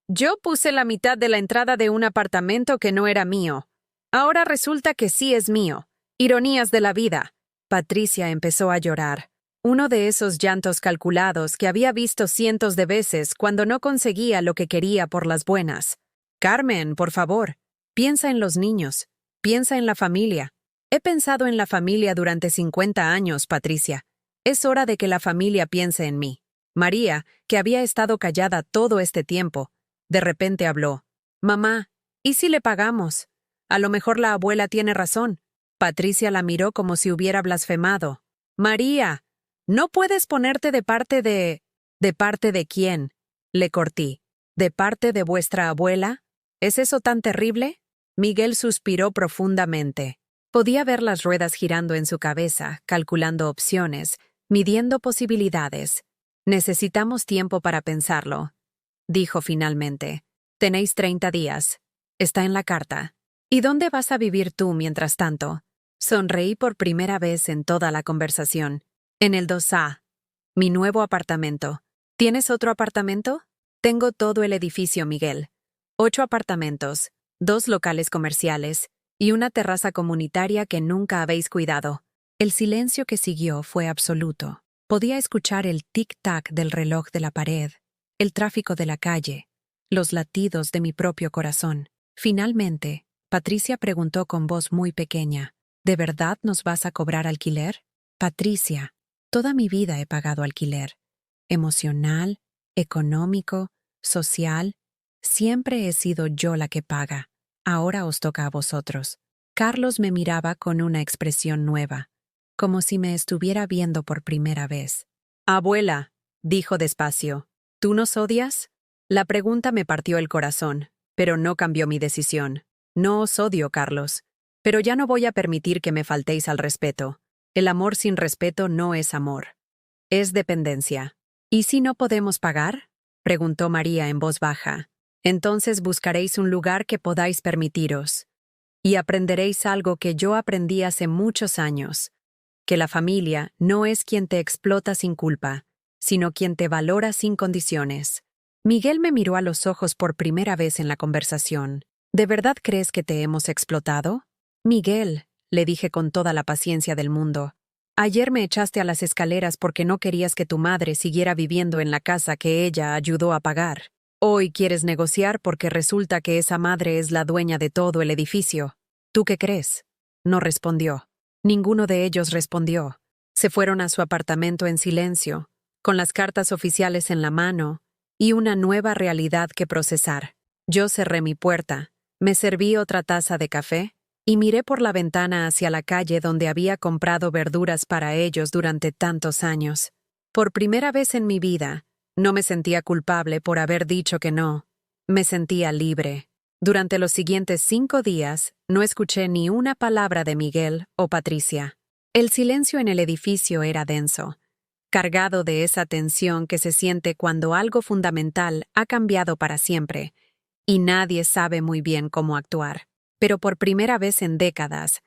Yo puse la mitad de la entrada de un apartamento que no era mío. Ahora resulta que sí es mío. Ironías de la vida. Patricia empezó a llorar. Uno de esos llantos calculados que había visto cientos de veces cuando no conseguía lo que quería por las buenas. Carmen, por favor, piensa en los niños. Piensa en la familia. He pensado en la familia durante 50 años, Patricia. Es hora de que la familia piense en mí. María, que había estado callada todo este tiempo, de repente habló. Mamá, ¿y si le pagamos? A lo mejor la abuela tiene razón. Patricia la miró como si hubiera blasfemado. María, no puedes ponerte de parte de... ¿De parte de quién? Le cortí. ¿De parte de vuestra abuela? ¿Es eso tan terrible? Miguel suspiró profundamente. Podía ver las ruedas girando en su cabeza, calculando opciones, midiendo posibilidades. Necesitamos tiempo para pensarlo, dijo finalmente. Tenéis 30 días. Está en la carta. ¿Y dónde vas a vivir tú mientras tanto? Sonreí por primera vez en toda la conversación. En el 2A. Mi nuevo apartamento. ¿Tienes otro apartamento? Tengo todo el edificio, Miguel. 8 apartamentos, 2 locales comerciales y una terraza comunitaria que nunca habéis cuidado. El silencio que siguió fue absoluto. Podía escuchar el tic-tac del reloj de la pared, el tráfico de la calle, los latidos de mi propio corazón. Finalmente, Patricia preguntó con voz muy pequeña, ¿de verdad nos vas a cobrar alquiler? Patricia, toda mi vida he pagado alquiler. Emocional, económico, social. Siempre he sido yo la que paga. Ahora os toca a vosotros. Carlos me miraba con una expresión nueva, como si me estuviera viendo por primera vez. Abuela, dijo despacio, ¿tú nos odias? La pregunta me partió el corazón, pero no cambió mi decisión. No os odio, Carlos, pero ya no voy a permitir que me faltéis al respeto. El amor sin respeto no es amor. Es dependencia. ¿Y si no podemos pagar? Preguntó María en voz baja. Entonces buscaréis un lugar que podáis permitiros. Y aprenderéis algo que yo aprendí hace muchos años, que la familia no es quien te explota sin culpa, sino quien te valora sin condiciones. Miguel me miró a los ojos por primera vez en la conversación. ¿De verdad crees que te hemos explotado? Miguel, le dije con toda la paciencia del mundo, ayer me echaste a las escaleras porque no querías que tu madre siguiera viviendo en la casa que ella ayudó a pagar. Hoy quieres negociar porque resulta que esa madre es la dueña de todo el edificio. ¿Tú qué crees? No respondió. Ninguno de ellos respondió. Se fueron a su apartamento en silencio, con las cartas oficiales en la mano y una nueva realidad que procesar. Yo cerré mi puerta, me serví otra taza de café y miré por la ventana hacia la calle donde había comprado verduras para ellos durante tantos años. Por primera vez en mi vida, no me sentía culpable por haber dicho que no. Me sentía libre. Durante los siguientes 5 días, no escuché ni una palabra de Miguel o Patricia. El silencio en el edificio era denso, cargado de esa tensión que se siente cuando algo fundamental ha cambiado para siempre, y nadie sabe muy bien cómo actuar. Pero por primera vez en décadas,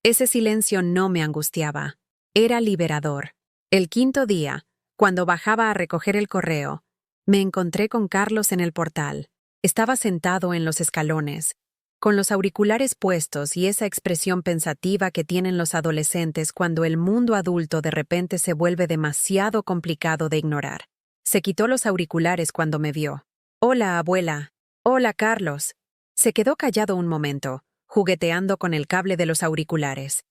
ese silencio no me angustiaba. Era liberador. El 5.º día, cuando bajaba a recoger el correo, me encontré con Carlos en el portal. Estaba sentado en los escalones, con los auriculares puestos y esa expresión pensativa que tienen los adolescentes cuando el mundo adulto de repente se vuelve demasiado complicado de ignorar. Se quitó los auriculares cuando me vio. «Hola, abuela». «Hola, Carlos». Se quedó callado un momento, jugueteando con el cable de los auriculares.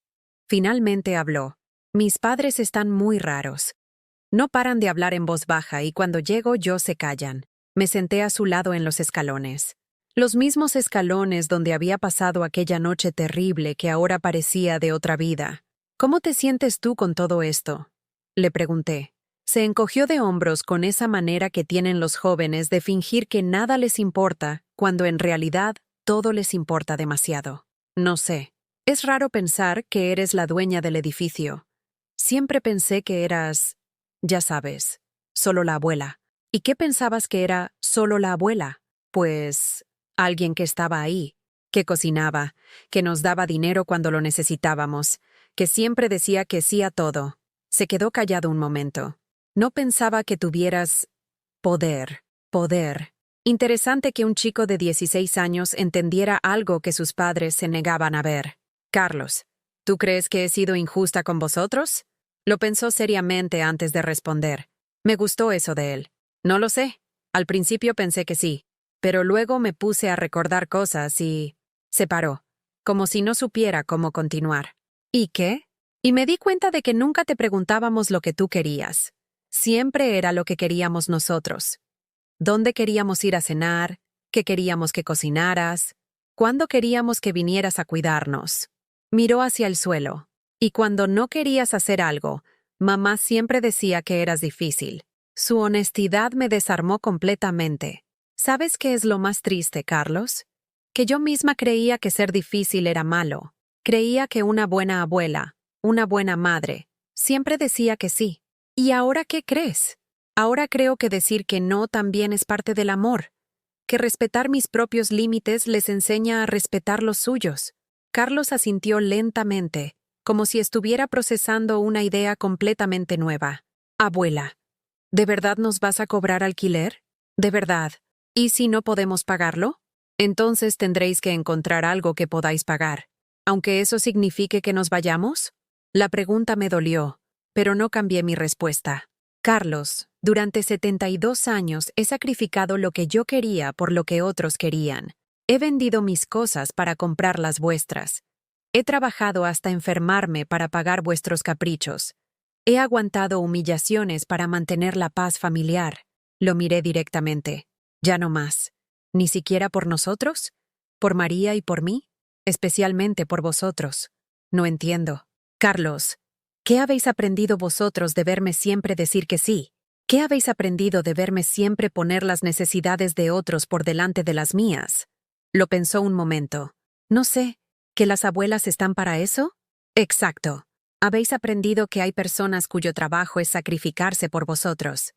Finalmente habló. «Mis padres están muy raros. No paran de hablar en voz baja y cuando llego yo se callan». Me senté a su lado en los escalones. Los mismos escalones donde había pasado aquella noche terrible que ahora parecía de otra vida. «¿Cómo te sientes tú con todo esto?», le pregunté. Se encogió de hombros con esa manera que tienen los jóvenes de fingir que nada les importa, cuando en realidad todo les importa demasiado. «No sé. Es raro pensar que eres la dueña del edificio. Siempre pensé que eras, ya sabes, solo la abuela». «¿Y qué pensabas que era solo la abuela?». «Pues alguien que estaba ahí, que cocinaba, que nos daba dinero cuando lo necesitábamos, que siempre decía que sí a todo». Se quedó callado un momento. «No pensaba que tuvieras poder. Interesante que un chico de 16 años entendiera algo que sus padres se negaban a ver». «Carlos, ¿tú crees que he sido injusta con vosotros?». Lo pensó seriamente antes de responder. Me gustó eso de él. «No lo sé. Al principio pensé que sí, pero luego me puse a recordar cosas y...». Se paró, como si no supiera cómo continuar. «¿Y qué?». «Y me di cuenta de que nunca te preguntábamos lo que tú querías. Siempre era lo que queríamos nosotros. ¿Dónde queríamos ir a cenar? ¿Qué queríamos que cocinaras? ¿Cuándo queríamos que vinieras a cuidarnos?». Miró hacia el suelo. «Y cuando no querías hacer algo, mamá siempre decía que eras difícil». Su honestidad me desarmó completamente. ¿Sabes qué es lo más triste, Carlos? Que yo misma creía que ser difícil era malo. Creía que una buena abuela, una buena madre, siempre decía que sí. ¿Y ahora qué crees? Ahora creo que decir que no también es parte del amor. Que respetar mis propios límites les enseña a respetar los suyos». Carlos asintió lentamente, como si estuviera procesando una idea completamente nueva. «Abuela, ¿de verdad nos vas a cobrar alquiler? ¿De verdad? ¿Y si no podemos pagarlo? Entonces tendréis que encontrar algo que podáis pagar, aunque eso signifique que nos vayamos». La pregunta me dolió, pero no cambié mi respuesta. «Carlos, durante 72 años he sacrificado lo que yo quería por lo que otros querían. He vendido mis cosas para comprar las vuestras. He trabajado hasta enfermarme para pagar vuestros caprichos. He aguantado humillaciones para mantener la paz familiar». Lo miré directamente. «¿Ya no más? ¿Ni siquiera por nosotros? ¿Por María y por mí? Especialmente por vosotros. No entiendo». «Carlos, ¿qué habéis aprendido vosotros de verme siempre decir que sí? ¿Qué habéis aprendido de verme siempre poner las necesidades de otros por delante de las mías?». Lo pensó un momento. «No sé, ¿que las abuelas están para eso?». «Exacto. Habéis aprendido que hay personas cuyo trabajo es sacrificarse por vosotros.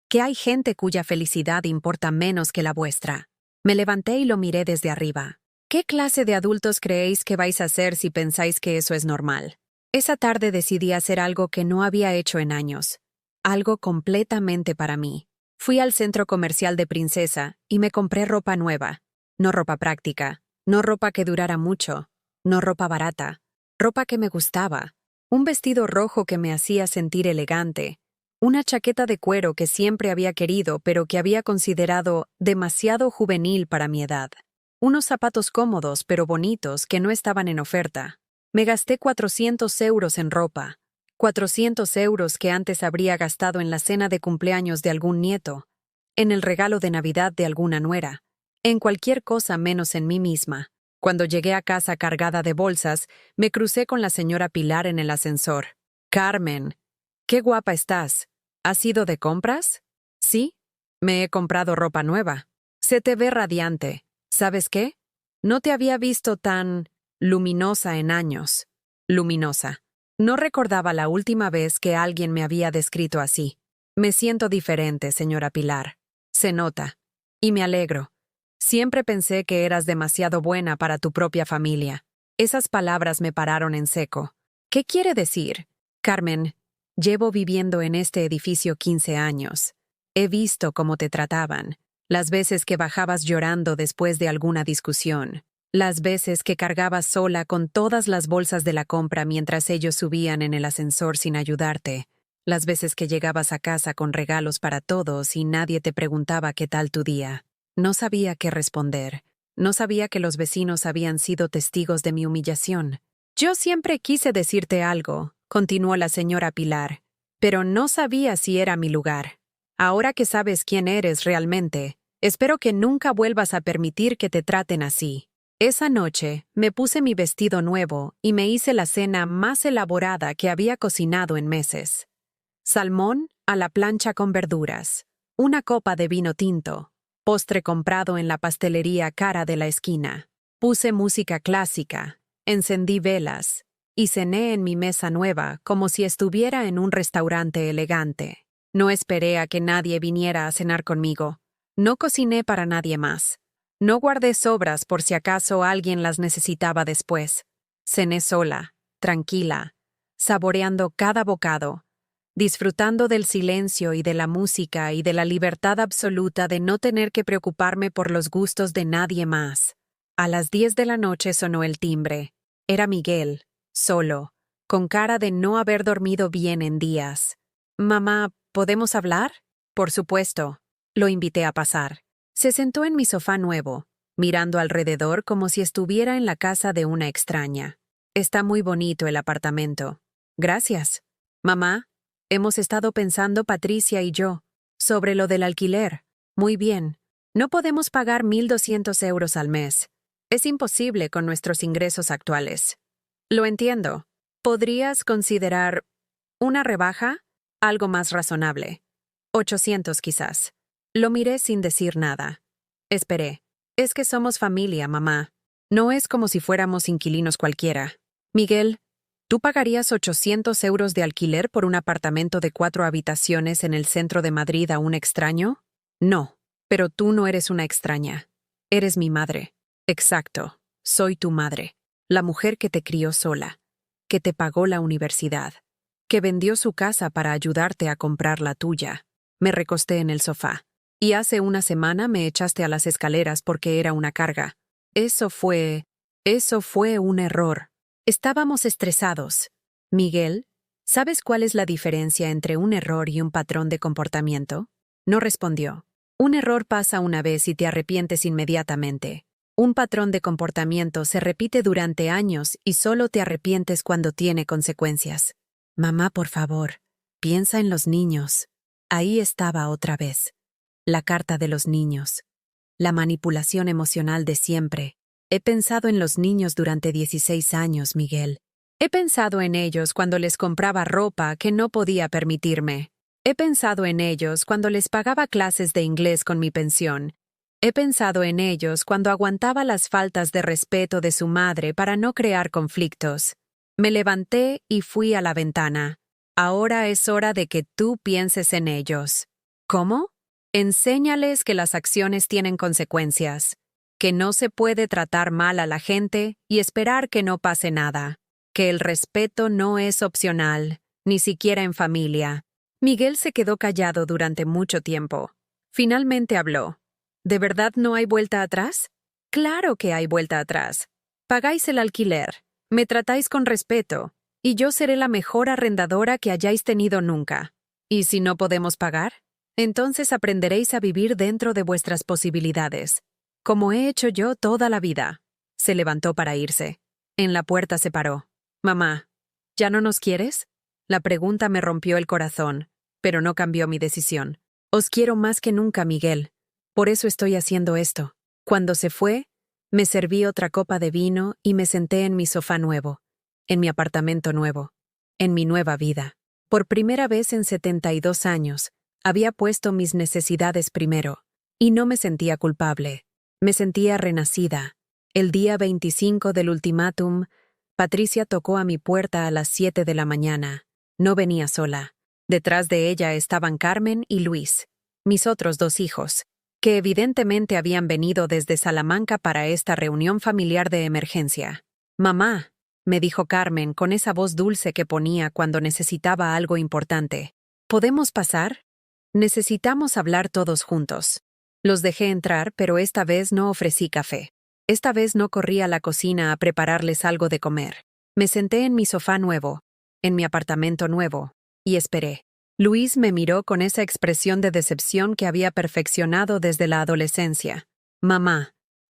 Que hay gente cuya felicidad importa menos que la vuestra». Me levanté y lo miré desde arriba. «¿Qué clase de adultos creéis que vais a ser si pensáis que eso es normal?». Esa tarde decidí hacer algo que no había hecho en años. Algo completamente para mí. Fui al centro comercial de Princesa y me compré ropa nueva. No ropa práctica, no ropa que durara mucho, no ropa barata, ropa que me gustaba. Un vestido rojo que me hacía sentir elegante. Una chaqueta de cuero que siempre había querido pero que había considerado demasiado juvenil para mi edad. Unos zapatos cómodos pero bonitos que no estaban en oferta. Me gasté 400 euros en ropa. 400 euros que antes habría gastado en la cena de cumpleaños de algún nieto, en el regalo de Navidad de alguna nuera, en cualquier cosa menos en mí misma. Cuando llegué a casa cargada de bolsas, me crucé con la señora Pilar en el ascensor. «Carmen, qué guapa estás. ¿Has ido de compras?». «Sí, me he comprado ropa nueva». Se te ve radiante. ¿Sabes qué? No te había visto tan luminosa en años. Luminosa. No recordaba la última vez que alguien me había descrito así. Me siento diferente, señora Pilar. Se nota. Y me alegro. Siempre pensé que eras demasiado buena para tu propia familia. Esas palabras me pararon en seco. ¿Qué quiere decir? Carmen, llevo viviendo en este edificio 15 años. He visto cómo te trataban. Las veces que bajabas llorando después de alguna discusión. Las veces que cargabas sola con todas las bolsas de la compra mientras ellos subían en el ascensor sin ayudarte. Las veces que llegabas a casa con regalos para todos y nadie te preguntaba qué tal tu día. No sabía qué responder. No sabía que los vecinos habían sido testigos de mi humillación. Yo siempre quise decirte algo, continuó la señora Pilar, pero no sabía si era mi lugar. Ahora que sabes quién eres realmente, espero que nunca vuelvas a permitir que te traten así. Esa noche me puse mi vestido nuevo y me hice la cena más elaborada que había cocinado en meses. Salmón a la plancha con verduras, una copa de vino tinto, postre comprado en la pastelería cara de la esquina. Puse música clásica, encendí velas y cené en mi mesa nueva como si estuviera en un restaurante elegante. No esperé a que nadie viniera a cenar conmigo. No cociné para nadie más. No guardé sobras por si acaso alguien las necesitaba después. Cené sola, tranquila, saboreando cada bocado, disfrutando del silencio y de la música y de la libertad absoluta de no tener que preocuparme por los gustos de nadie más. A las 10 de la noche sonó el timbre. Era Miguel, solo, con cara de no haber dormido bien en días. «Mamá, ¿podemos hablar?» «Por supuesto». Lo invité a pasar. Se sentó en mi sofá nuevo, mirando alrededor como si estuviera en la casa de una extraña. «Está muy bonito el apartamento». «Gracias». «Mamá, hemos estado pensando Patricia y yo, sobre lo del alquiler». «Muy bien. No podemos pagar 1.200 euros al mes. Es imposible con nuestros ingresos actuales». «Lo entiendo. ¿Podrías considerar una rebaja? Algo más razonable. 800 quizás». Lo miré sin decir nada. Esperé. «Es que somos familia, mamá. No es como si fuéramos inquilinos cualquiera». «Miguel, ¿tú pagarías 800 euros de alquiler por un apartamento de 4 habitaciones en el centro de Madrid a un extraño?» «No, pero tú no eres una extraña. Eres mi madre». «Exacto. Soy tu madre. La mujer que te crió sola, que te pagó la universidad, que vendió su casa para ayudarte a comprar la tuya». Me recosté en el sofá. «Y hace una semana me echaste a las escaleras porque era una carga. Eso fue un error. Estábamos estresados». «Miguel, ¿sabes cuál es la diferencia entre un error y un patrón de comportamiento?» No respondió. Un error pasa una vez y te arrepientes inmediatamente. Un patrón de comportamiento se repite durante años y solo te arrepientes cuando tiene consecuencias. «Mamá, por favor, piensa en los niños». Ahí estaba otra vez. La carta de los niños. La manipulación emocional de siempre. He pensado en los niños durante 16 años, Miguel. He pensado en ellos cuando les compraba ropa que no podía permitirme. He pensado en ellos cuando les pagaba clases de inglés con mi pensión. He pensado en ellos cuando aguantaba las faltas de respeto de su madre para no crear conflictos. Me levanté y fui a la ventana. Ahora es hora de que tú pienses en ellos. ¿Cómo? Enséñales que las acciones tienen consecuencias, que no se puede tratar mal a la gente y esperar que no pase nada, que el respeto no es opcional, ni siquiera en familia. Miguel se quedó callado durante mucho tiempo. Finalmente habló. ¿De verdad no hay vuelta atrás? Claro que hay vuelta atrás. Pagáis el alquiler, me tratáis con respeto, y yo seré la mejor arrendadora que hayáis tenido nunca. ¿Y si no podemos pagar? Entonces aprenderéis a vivir dentro de vuestras posibilidades, como he hecho yo toda la vida. Se levantó para irse. En la puerta se paró. «Mamá, ¿ya no nos quieres?» La pregunta me rompió el corazón, pero no cambió mi decisión. «Os quiero más que nunca, Miguel. Por eso estoy haciendo esto». Cuando se fue, me serví otra copa de vino y me senté en mi sofá nuevo, en mi apartamento nuevo, en mi nueva vida. Por primera vez en 72 años, había puesto mis necesidades primero. Y no me sentía culpable. Me sentía renacida. El día 25 del ultimátum, Patricia tocó a mi puerta a las 7 de la mañana. No venía sola. Detrás de ella estaban Carmen y Luis, mis otros 2 hijos, que evidentemente habían venido desde Salamanca para esta reunión familiar de emergencia. «Mamá», me dijo Carmen con esa voz dulce que ponía cuando necesitaba algo importante. «¿Podemos pasar? Necesitamos hablar todos juntos». Los dejé entrar, pero esta vez no ofrecí café. Esta vez no corrí a la cocina a prepararles algo de comer. Me senté en mi sofá nuevo, en mi apartamento nuevo, y esperé. Luis me miró con esa expresión de decepción que había perfeccionado desde la adolescencia. «Mamá,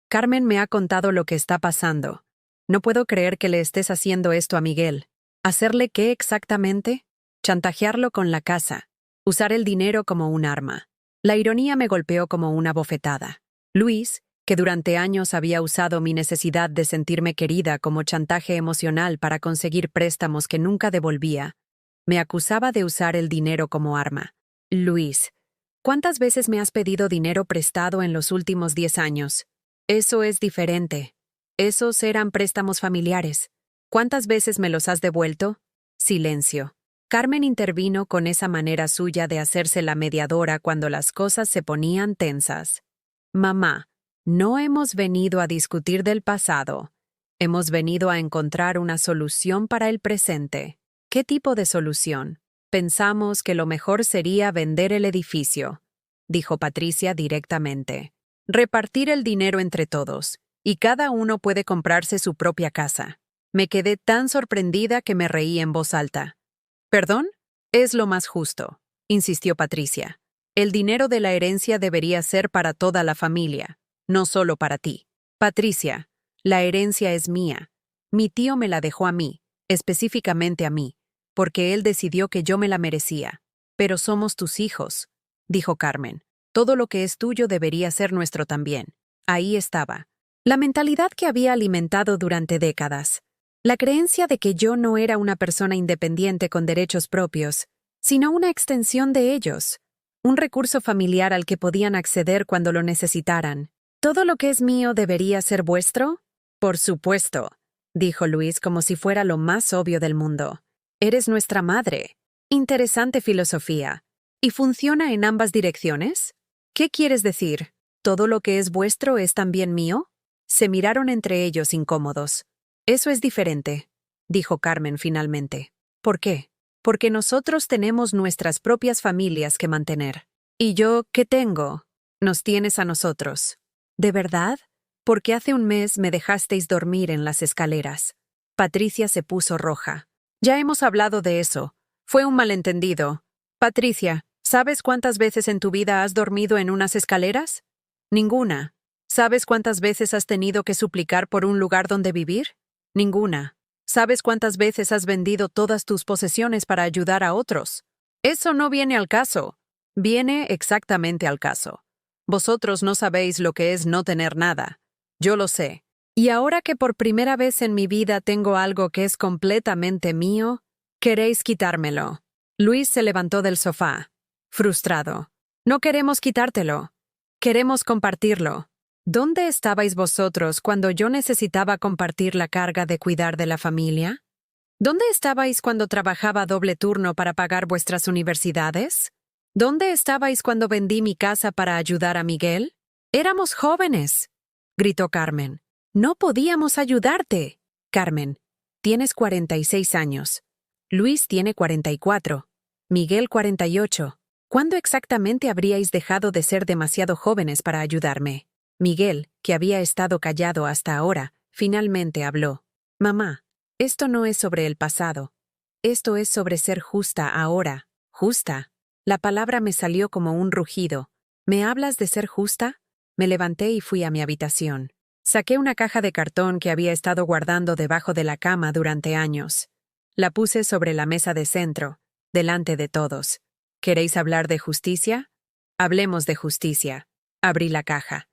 Carmen me ha contado lo que está pasando. No puedo creer que le estés haciendo esto a Miguel. ¿Hacerle qué exactamente? Chantajearlo con la casa. Usar el dinero como un arma». La ironía me golpeó como una bofetada. Luis, que durante años había usado mi necesidad de sentirme querida como chantaje emocional para conseguir préstamos que nunca devolvía, me acusaba de usar el dinero como arma. «Luis, ¿cuántas veces me has pedido dinero prestado en los últimos 10 años? Eso es diferente. Esos eran préstamos familiares. ¿Cuántas veces me los has devuelto?» Silencio. Carmen intervino con esa manera suya de hacerse la mediadora cuando las cosas se ponían tensas. «Mamá, no hemos venido a discutir del pasado. Hemos venido a encontrar una solución para el presente». «¿Qué tipo de solución?» «Pensamos que lo mejor sería vender el edificio», dijo Patricia directamente. «Repartir el dinero entre todos, y cada uno puede comprarse su propia casa». Me quedé tan sorprendida que me reí en voz alta. «¿Perdón? Es lo más justo», insistió Patricia. «El dinero de la herencia debería ser para toda la familia, no solo para ti». «Patricia, la herencia es mía. Mi tío me la dejó a mí, específicamente a mí, porque él decidió que yo me la merecía. Pero somos tus hijos», dijo Carmen. «Todo lo que es tuyo debería ser nuestro también». Ahí estaba. La mentalidad que había alimentado durante décadas. La creencia de que yo no era una persona independiente con derechos propios, sino una extensión de ellos, un recurso familiar al que podían acceder cuando lo necesitaran. «¿Todo lo que es mío debería ser vuestro?» «Por supuesto», dijo Luis como si fuera lo más obvio del mundo. «Eres nuestra madre». Interesante filosofía. ¿Y funciona en ambas direcciones? ¿Qué quieres decir? ¿Todo lo que es vuestro es también mío? Se miraron entre ellos incómodos. «Eso es diferente», dijo Carmen finalmente. «¿Por qué?» «Porque nosotros tenemos nuestras propias familias que mantener. ¿Y yo qué tengo?» «Nos tienes a nosotros». «¿De verdad? Porque hace un mes me dejasteis dormir en las escaleras». Patricia se puso roja. «Ya hemos hablado de eso. Fue un malentendido. Patricia, ¿sabes cuántas veces en tu vida has dormido en unas escaleras? Ninguna. ¿Sabes cuántas veces has tenido que suplicar por un lugar donde vivir? Ninguna. ¿Sabes cuántas veces has vendido todas tus posesiones para ayudar a otros? Eso no viene al caso. Viene exactamente al caso. Vosotros no sabéis lo que es no tener nada. Yo lo sé. Y ahora que por primera vez en mi vida tengo algo que es completamente mío, queréis quitármelo». Luis se levantó del sofá, frustrado. «No queremos quitártelo. Queremos compartirlo. ¿Dónde estabais vosotros cuando yo necesitaba compartir la carga de cuidar de la familia? ¿Dónde estabais cuando trabajaba doble turno para pagar vuestras universidades? ¿Dónde estabais cuando vendí mi casa para ayudar a Miguel? Éramos jóvenes», gritó Carmen. «No podíamos ayudarte». «Carmen, tienes 46 años. Luis tiene 44. Miguel 48. ¿Cuándo exactamente habríais dejado de ser demasiado jóvenes para ayudarme?» Miguel, que había estado callado hasta ahora, finalmente habló. «Mamá, esto no es sobre el pasado. Esto es sobre ser justa ahora». «¿Justa?» La palabra me salió como un rugido. «¿Me hablas de ser justa?» Me levanté y fui a mi habitación. Saqué una caja de cartón que había estado guardando debajo de la cama durante años. La puse sobre la mesa de centro, delante de todos. «¿Queréis hablar de justicia? Hablemos de justicia». Abrí la caja.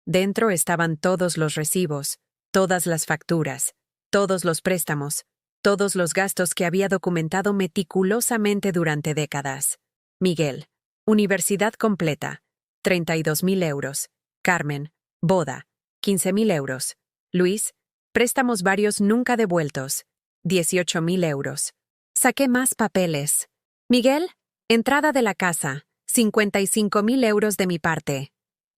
Dentro estaban todos los recibos, todas las facturas, todos los préstamos, todos los gastos que había documentado meticulosamente durante décadas. Miguel, universidad completa, 32.000 euros. Carmen, boda, 15.000 euros. Luis, préstamos varios nunca devueltos, 18.000 euros. Saqué más papeles. Miguel, entrada de la casa, 55.000 euros de mi parte.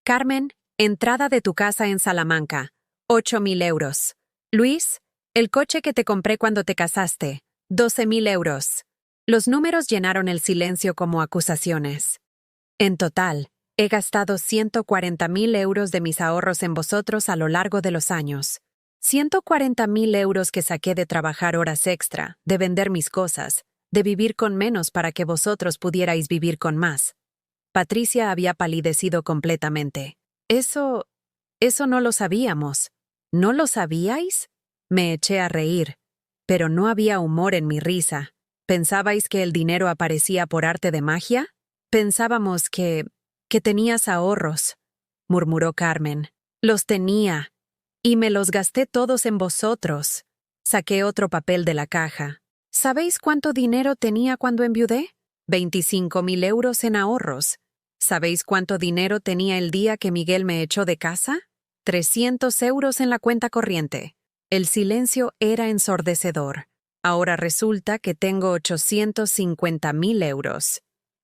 Carmen, entrada de tu casa en Salamanca, 8.000 euros. Luis, el coche que te compré cuando te casaste, 12.000 euros. Los números llenaron el silencio como acusaciones. En total, he gastado 140.000 euros de mis ahorros en vosotros a lo largo de los años. 140.000 euros que saqué de trabajar horas extra, de vender mis cosas, de vivir con menos para que vosotros pudierais vivir con más. Patricia había palidecido completamente. Eso no lo sabíamos. ¿No lo sabíais? Me eché a reír, pero no había humor en mi risa. ¿Pensabais que el dinero aparecía por arte de magia? Pensábamos que tenías ahorros, murmuró Carmen. Los tenía, y me los gasté todos en vosotros. Saqué otro papel de la caja. ¿Sabéis cuánto dinero tenía cuando enviudé? 25.000 euros en ahorros. ¿Sabéis cuánto dinero tenía el día que Miguel me echó de casa? 300 euros en la cuenta corriente. El silencio era ensordecedor. Ahora resulta que tengo 850.000 euros.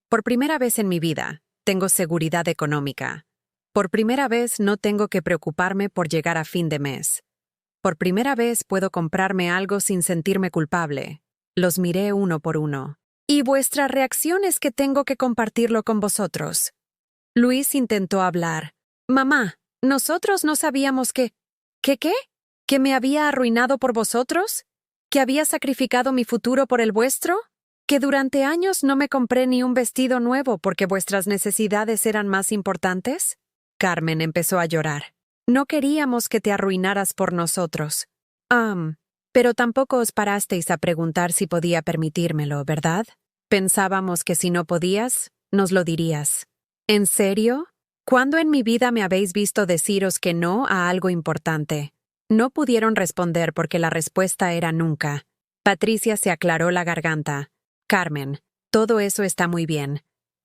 Por primera vez en mi vida, tengo seguridad económica. Por primera vez no tengo que preocuparme por llegar a fin de mes. Por primera vez puedo comprarme algo sin sentirme culpable. Los miré uno por uno. Y vuestra reacción es que tengo que compartirlo con vosotros. Luis intentó hablar. Mamá, nosotros no sabíamos que... ¿Qué? ¿Que me había arruinado por vosotros? ¿Que había sacrificado mi futuro por el vuestro? ¿Que durante años no me compré ni un vestido nuevo porque vuestras necesidades eran más importantes? Carmen empezó a llorar. No queríamos que te arruinaras por nosotros. Pero tampoco os parasteis a preguntar si podía permitírmelo, ¿verdad? Pensábamos que si no podías, nos lo dirías. ¿En serio? ¿Cuándo en mi vida me habéis visto deciros que no a algo importante? No pudieron responder porque la respuesta era nunca. Patricia se aclaró la garganta. Carmen, todo eso está muy bien.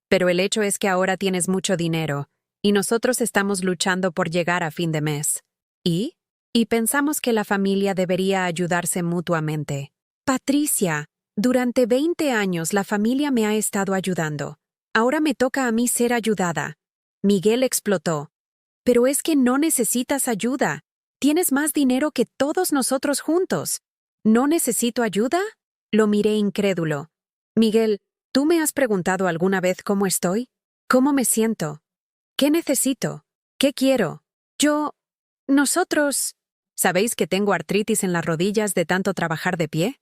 Pero el hecho es que ahora tienes mucho dinero, y nosotros estamos luchando por llegar a fin de mes. ¿Y? Y pensamos que la familia debería ayudarse mutuamente. Patricia, durante 20 años la familia me ha estado ayudando. Ahora me toca a mí ser ayudada. Miguel explotó. Pero es que no necesitas ayuda. Tienes más dinero que todos nosotros juntos. ¿No necesito ayuda? Lo miré incrédulo. Miguel, ¿tú me has preguntado alguna vez cómo estoy? ¿Cómo me siento? ¿Qué necesito? ¿Qué quiero? Nosotros... ¿Sabéis que tengo artritis en las rodillas de tanto trabajar de pie?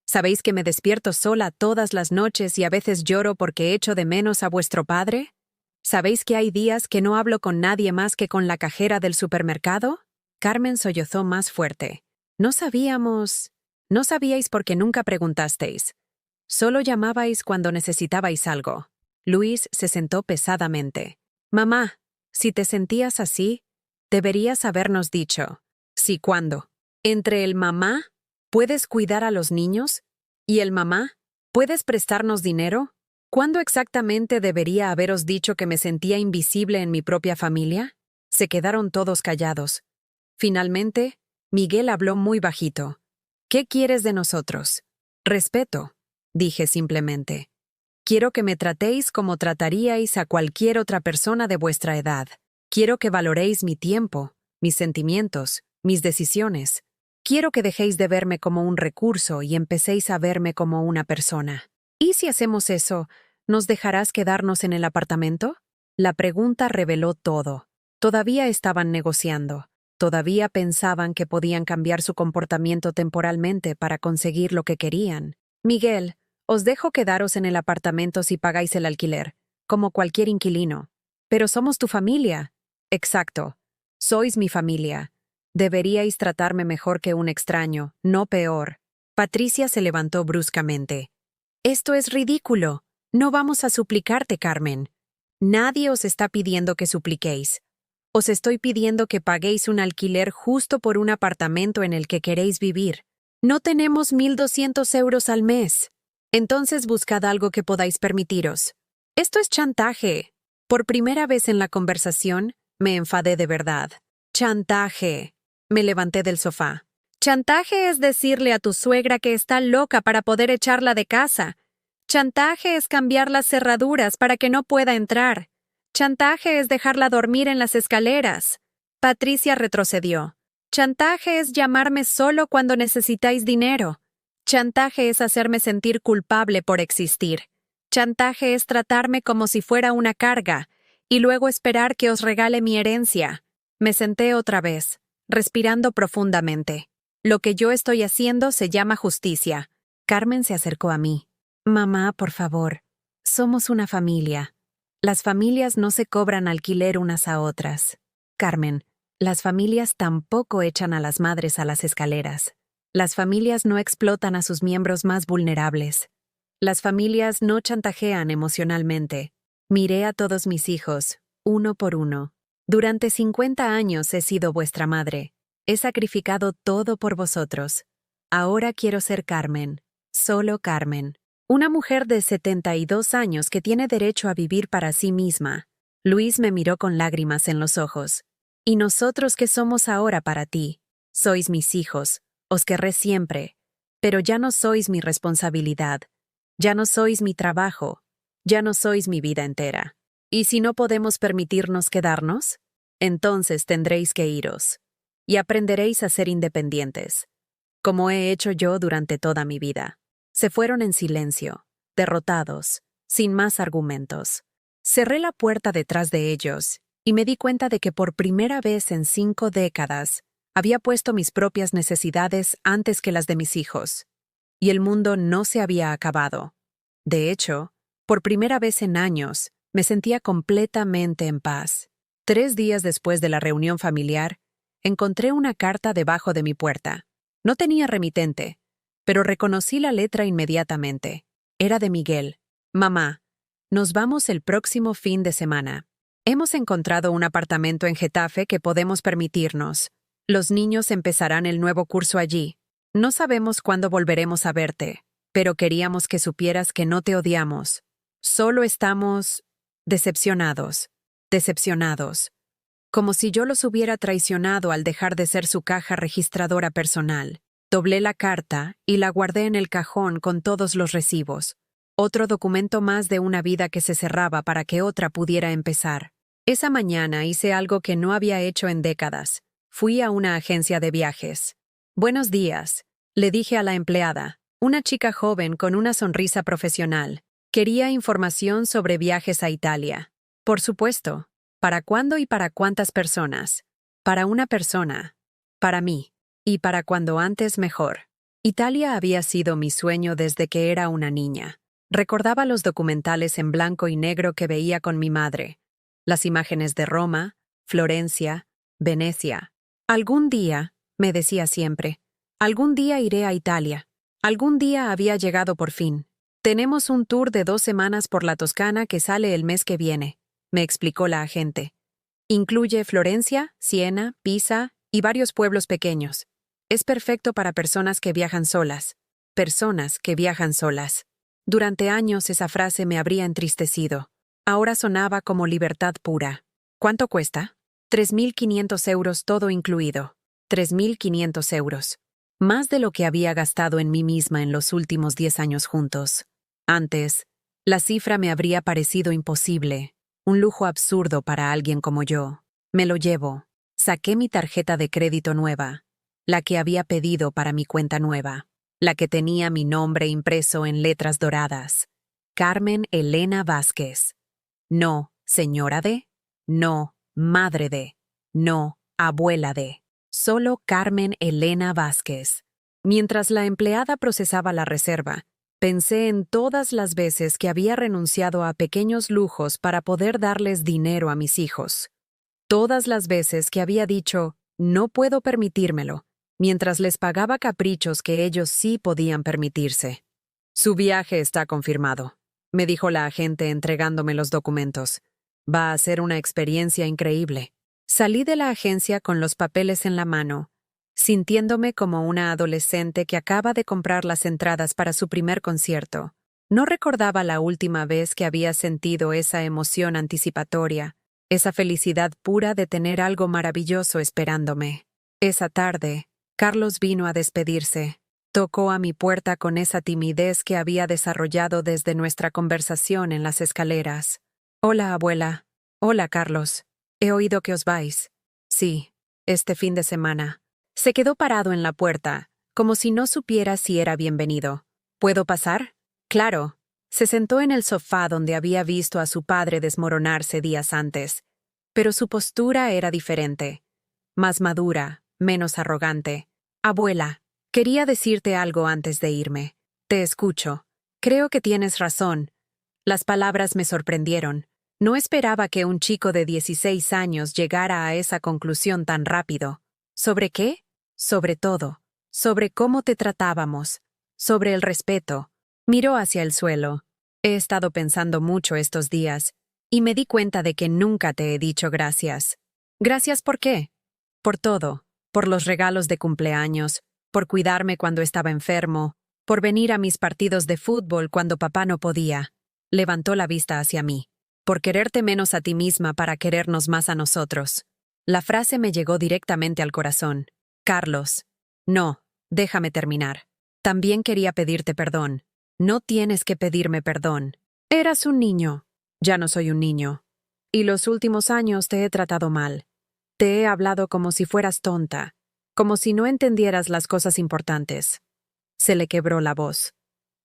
¿Sabéis que me despierto sola todas las noches y a veces lloro porque echo de menos a vuestro padre? ¿Sabéis que hay días que no hablo con nadie más que con la cajera del supermercado? Carmen sollozó más fuerte. No sabíais porque nunca preguntasteis. Solo llamabais cuando necesitabais algo. Luis se sentó pesadamente. Mamá, si te sentías así, deberías habernos dicho. ¿Sí cuándo? Entre el mamá, ¿puedes cuidar a los niños? ¿Y el mamá, ¿puedes prestarnos dinero? ¿Cuándo exactamente debería haberos dicho que me sentía invisible en mi propia familia? Se quedaron todos callados. Finalmente, Miguel habló muy bajito. ¿Qué quieres de nosotros? Respeto, dije simplemente. Quiero que me tratéis como trataríais a cualquier otra persona de vuestra edad. Quiero que valoréis mi tiempo, mis sentimientos, mis decisiones. Quiero que dejéis de verme como un recurso y empecéis a verme como una persona. ¿Y si hacemos eso, nos dejarás quedarnos en el apartamento? La pregunta reveló todo. Todavía estaban negociando. Todavía pensaban que podían cambiar su comportamiento temporalmente para conseguir lo que querían. Miguel, os dejo quedaros en el apartamento si pagáis el alquiler, como cualquier inquilino. Pero somos tu familia. Exacto. Sois mi familia. Deberíais tratarme mejor que un extraño, no peor. Patricia se levantó bruscamente. Esto es ridículo. No vamos a suplicarte, Carmen. Nadie os está pidiendo que supliquéis. Os estoy pidiendo que paguéis un alquiler justo por un apartamento en el que queréis vivir. No tenemos 1.200 euros al mes. Entonces buscad algo que podáis permitiros. Esto es chantaje. Por primera vez en la conversación, me enfadé de verdad. Chantaje. Me levanté del sofá. Chantaje es decirle a tu suegra que está loca para poder echarla de casa. Chantaje es cambiar las cerraduras para que no pueda entrar. Chantaje es dejarla dormir en las escaleras. Patricia retrocedió. Chantaje es llamarme solo cuando necesitáis dinero. Chantaje es hacerme sentir culpable por existir. Chantaje es tratarme como si fuera una carga, y luego esperar que os regale mi herencia. Me senté otra vez, respirando profundamente. Lo que yo estoy haciendo se llama justicia. Carmen se acercó a mí. Mamá, por favor. Somos una familia. Las familias no se cobran alquiler unas a otras. Carmen, las familias tampoco echan a las madres a las escaleras. Las familias no explotan a sus miembros más vulnerables. Las familias no chantajean emocionalmente. Miré a todos mis hijos, uno por uno. Durante 50 años he sido vuestra madre. He sacrificado todo por vosotros. Ahora quiero ser Carmen, solo Carmen. Una mujer de 72 años que tiene derecho a vivir para sí misma. Luis me miró con lágrimas en los ojos. ¿Y nosotros qué somos ahora para ti? Sois mis hijos, os querré siempre. Pero ya no sois mi responsabilidad. Ya no sois mi trabajo. Ya no sois mi vida entera. ¿Y si no podemos permitirnos quedarnos? Entonces tendréis que iros. Y aprenderéis a ser independientes. Como he hecho yo durante toda mi vida. Se fueron en silencio, derrotados, sin más argumentos. Cerré la puerta detrás de ellos y me di cuenta de que por primera vez en 5 décadas había puesto mis propias necesidades antes que las de mis hijos. Y el mundo no se había acabado. De hecho, por primera vez en años, me sentía completamente en paz. 3 días después de la reunión familiar, encontré una carta debajo de mi puerta. No tenía remitente, pero reconocí la letra inmediatamente. Era de Miguel. Mamá, nos vamos el próximo fin de semana. Hemos encontrado un apartamento en Getafe que podemos permitirnos. Los niños empezarán el nuevo curso allí. No sabemos cuándo volveremos a verte, pero queríamos que supieras que no te odiamos. Solo estamos decepcionados. Decepcionados. Como si yo los hubiera traicionado al dejar de ser su caja registradora personal. Doblé la carta y la guardé en el cajón con todos los recibos. Otro documento más de una vida que se cerraba para que otra pudiera empezar. Esa mañana hice algo que no había hecho en décadas. Fui a una agencia de viajes. Buenos días, le dije a la empleada, una chica joven con una sonrisa profesional. Quería información sobre viajes a Italia. Por supuesto. ¿Para cuándo y para cuántas personas? Para una persona. Para mí. Y para cuando antes mejor. Italia había sido mi sueño desde que era una niña. Recordaba los documentales en blanco y negro que veía con mi madre. Las imágenes de Roma, Florencia, Venecia. Algún día, me decía siempre, algún día iré a Italia. Algún día había llegado por fin. Tenemos un tour de 2 semanas por la Toscana que sale el mes que viene, me explicó la agente. Incluye Florencia, Siena, Pisa y varios pueblos pequeños. Es perfecto para personas que viajan solas. Personas que viajan solas. Durante años esa frase me habría entristecido. Ahora sonaba como libertad pura. ¿Cuánto cuesta? 3.500 euros todo incluido. 3.500 euros. Más de lo que había gastado en mí misma en los últimos 10 años juntos. Antes, la cifra me habría parecido imposible. Un lujo absurdo para alguien como yo. Me lo llevo. Saqué mi tarjeta de crédito nueva. La que había pedido para mi cuenta nueva. La que tenía mi nombre impreso en letras doradas. Carmen Elena Vázquez. No, señora de. No, madre de. No, abuela de. Solo Carmen Elena Vázquez. Mientras la empleada procesaba la reserva, pensé en todas las veces que había renunciado a pequeños lujos para poder darles dinero a mis hijos. Todas las veces que había dicho, no puedo permitírmelo, mientras les pagaba caprichos que ellos sí podían permitirse. Su viaje está confirmado, me dijo la agente entregándome los documentos. Va a ser una experiencia increíble. Salí de la agencia con los papeles en la mano, sintiéndome como una adolescente que acaba de comprar las entradas para su primer concierto. No recordaba la última vez que había sentido esa emoción anticipatoria, esa felicidad pura de tener algo maravilloso esperándome. Esa tarde, Carlos vino a despedirse. Tocó a mi puerta con esa timidez que había desarrollado desde nuestra conversación en las escaleras. «Hola, abuela». «Hola, Carlos. He oído que os vais». «Sí, este fin de semana». Se quedó parado en la puerta, como si no supiera si era bienvenido. «¿Puedo pasar?» «Claro». Se sentó en el sofá donde había visto a su padre desmoronarse días antes, pero su postura era diferente, más madura, menos arrogante. «Abuela, quería decirte algo antes de irme». «Te escucho». «Creo que tienes razón». Las palabras me sorprendieron. No esperaba que un chico de 16 años llegara a esa conclusión tan rápido. ¿Sobre qué? Sobre todo. Sobre cómo te tratábamos. Sobre el respeto. Miró hacia el suelo. He estado pensando mucho estos días, y me di cuenta de que nunca te he dicho gracias. ¿Gracias por qué? Por todo. Por los regalos de cumpleaños, por cuidarme cuando estaba enfermo, por venir a mis partidos de fútbol cuando papá no podía. Levantó la vista hacia mí. Por quererte menos a ti misma para querernos más a nosotros. La frase me llegó directamente al corazón. Carlos. No, déjame terminar. También quería pedirte perdón. No tienes que pedirme perdón. Eras un niño. Ya no soy un niño. Y los últimos años te he tratado mal. Te he hablado como si fueras tonta, como si no entendieras las cosas importantes. Se le quebró la voz.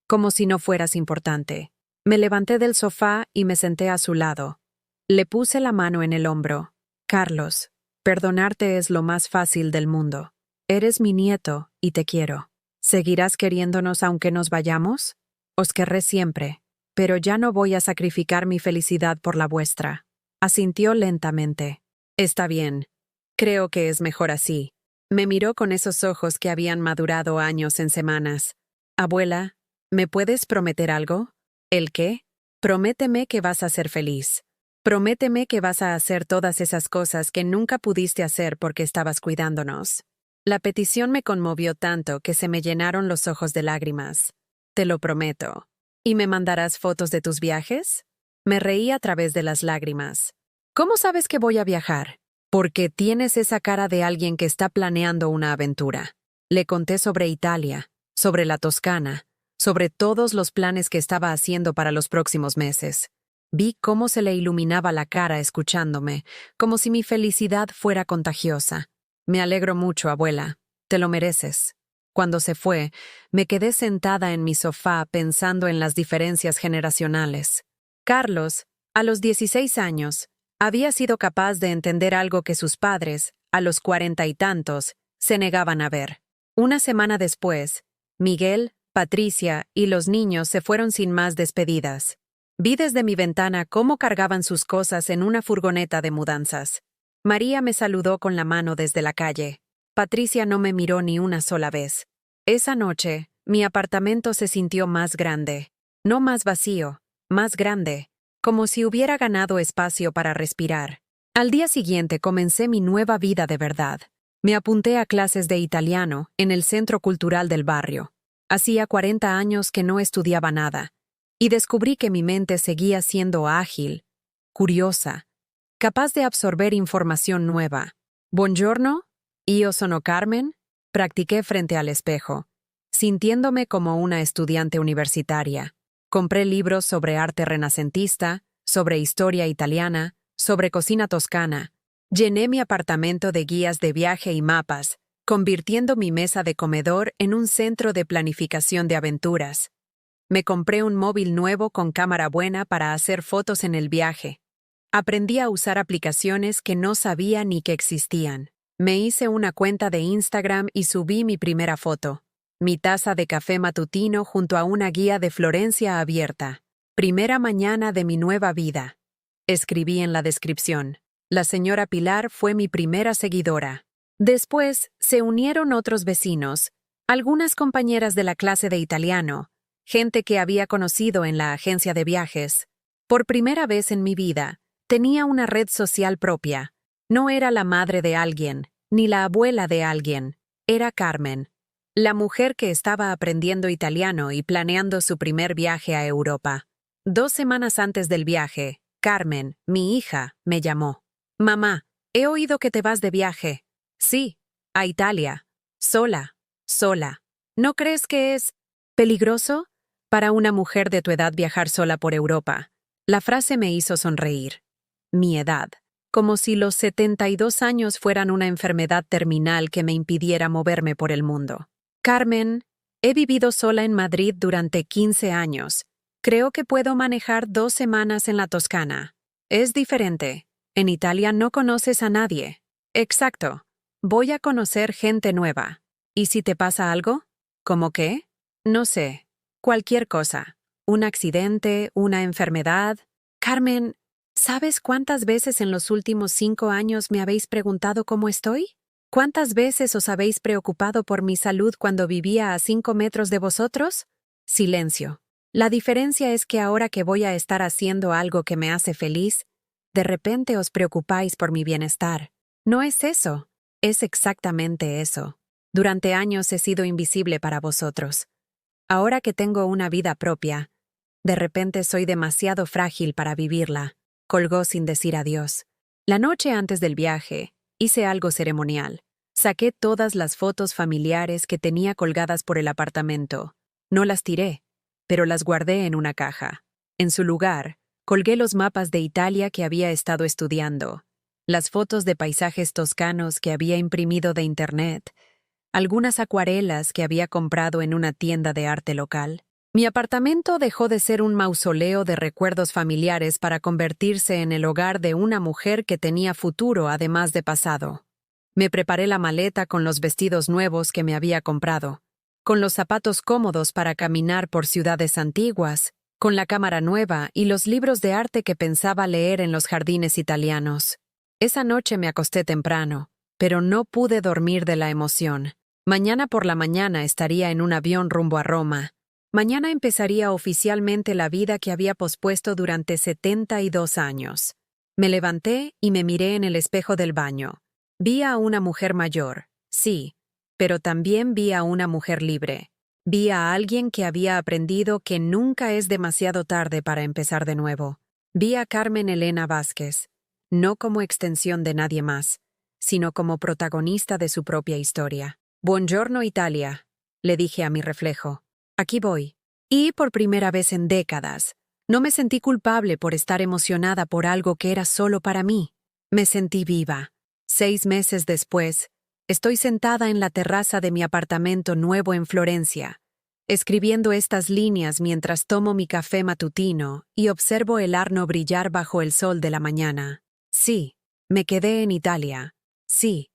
Como si no fueras importante. Me levanté del sofá y me senté a su lado. Le puse la mano en el hombro. Carlos, perdonarte es lo más fácil del mundo. Eres mi nieto y te quiero. ¿Seguirás queriéndonos aunque nos vayamos? Os querré siempre, pero ya no voy a sacrificar mi felicidad por la vuestra. Asintió lentamente. Está bien. Creo que es mejor así. Me miró con esos ojos que habían madurado años en semanas. Abuela, ¿me puedes prometer algo? ¿El qué? Prométeme que vas a ser feliz. Prométeme que vas a hacer todas esas cosas que nunca pudiste hacer porque estabas cuidándonos. La petición me conmovió tanto que se me llenaron los ojos de lágrimas. Te lo prometo. ¿Y me mandarás fotos de tus viajes? Me reí a través de las lágrimas. ¿Cómo sabes que voy a viajar? Porque tienes esa cara de alguien que está planeando una aventura. Le conté sobre Italia, sobre la Toscana, sobre todos los planes que estaba haciendo para los próximos meses. Vi cómo se le iluminaba la cara escuchándome, como si mi felicidad fuera contagiosa. Me alegro mucho, abuela. Te lo mereces. Cuando se fue, me quedé sentada en mi sofá pensando en las diferencias generacionales. Carlos, a los 16 años, había sido capaz de entender algo que sus padres, a los 40 y tantos, se negaban a ver. Una semana después, Miguel, Patricia y los niños se fueron sin más despedidas. Vi desde mi ventana cómo cargaban sus cosas en una furgoneta de mudanzas. María me saludó con la mano desde la calle. Patricia no me miró ni una sola vez. Esa noche, mi apartamento se sintió más grande. No más vacío, más grande, como si hubiera ganado espacio para respirar. Al día siguiente comencé mi nueva vida de verdad. Me apunté a clases de italiano en el Centro Cultural del barrio. Hacía 40 años que no estudiaba nada, y descubrí que mi mente seguía siendo ágil, curiosa, capaz de absorber información nueva. Buongiorno, io sono Carmen, practiqué frente al espejo, sintiéndome como una estudiante universitaria. Compré libros sobre arte renacentista, sobre historia italiana, sobre cocina toscana. Llené mi apartamento de guías de viaje y mapas, convirtiendo mi mesa de comedor en un centro de planificación de aventuras. Me compré un móvil nuevo con cámara buena para hacer fotos en el viaje. Aprendí a usar aplicaciones que no sabía ni que existían. Me hice una cuenta de Instagram y subí mi primera foto. Mi taza de café matutino junto a una guía de Florencia abierta. Primera mañana de mi nueva vida. Escribí en la descripción. La señora Pilar fue mi primera seguidora. Después se unieron otros vecinos, algunas compañeras de la clase de italiano, gente que había conocido en la agencia de viajes. Por primera vez en mi vida, tenía una red social propia. No era la madre de alguien, ni la abuela de alguien. Era Carmen. La mujer que estaba aprendiendo italiano y planeando su primer viaje a Europa. 2 semanas antes del viaje, Carmen, mi hija, me llamó. Mamá, he oído que te vas de viaje. Sí, a Italia. Sola. Sola. ¿No crees que es peligroso para una mujer de tu edad viajar sola por Europa? La frase me hizo sonreír. Mi edad. Como si los 72 años fueran una enfermedad terminal que me impidiera moverme por el mundo. Carmen, he vivido sola en Madrid durante 15 años. Creo que puedo manejar 2 semanas en la Toscana. Es diferente. En Italia no conoces a nadie. Exacto. Voy a conocer gente nueva. ¿Y si te pasa algo? ¿Cómo qué? No sé. Cualquier cosa. Un accidente, una enfermedad. Carmen, ¿sabes cuántas veces en los últimos 5 años me habéis preguntado cómo estoy? ¿Cuántas veces os habéis preocupado por mi salud cuando vivía a 5 metros de vosotros? Silencio. La diferencia es que ahora que voy a estar haciendo algo que me hace feliz, de repente os preocupáis por mi bienestar. No es eso. Es exactamente eso. Durante años he sido invisible para vosotros. Ahora que tengo una vida propia, de repente soy demasiado frágil para vivirla. Colgó sin decir adiós. La noche antes del viaje, hice algo ceremonial. Saqué todas las fotos familiares que tenía colgadas por el apartamento. No las tiré, pero las guardé en una caja. En su lugar, colgué los mapas de Italia que había estado estudiando, las fotos de paisajes toscanos que había imprimido de internet, algunas acuarelas que había comprado en una tienda de arte local. Mi apartamento dejó de ser un mausoleo de recuerdos familiares para convertirse en el hogar de una mujer que tenía futuro además de pasado. Me preparé la maleta con los vestidos nuevos que me había comprado, con los zapatos cómodos para caminar por ciudades antiguas, con la cámara nueva y los libros de arte que pensaba leer en los jardines italianos. Esa noche me acosté temprano, pero no pude dormir de la emoción. Mañana por la mañana estaría en un avión rumbo a Roma. Mañana empezaría oficialmente la vida que había pospuesto durante 72 años. Me levanté y me miré en el espejo del baño. Vi a una mujer mayor, sí, pero también vi a una mujer libre. Vi a alguien que había aprendido que nunca es demasiado tarde para empezar de nuevo. Vi a Carmen Elena Vázquez, no como extensión de nadie más, sino como protagonista de su propia historia. Buongiorno Italia, le dije a mi reflejo. Aquí voy. Y por primera vez en décadas, no me sentí culpable por estar emocionada por algo que era solo para mí. Me sentí viva. 6 meses después, estoy sentada en la terraza de mi apartamento nuevo en Florencia, escribiendo estas líneas mientras tomo mi café matutino y observo el Arno brillar bajo el sol de la mañana. Sí, me quedé en Italia. Sí,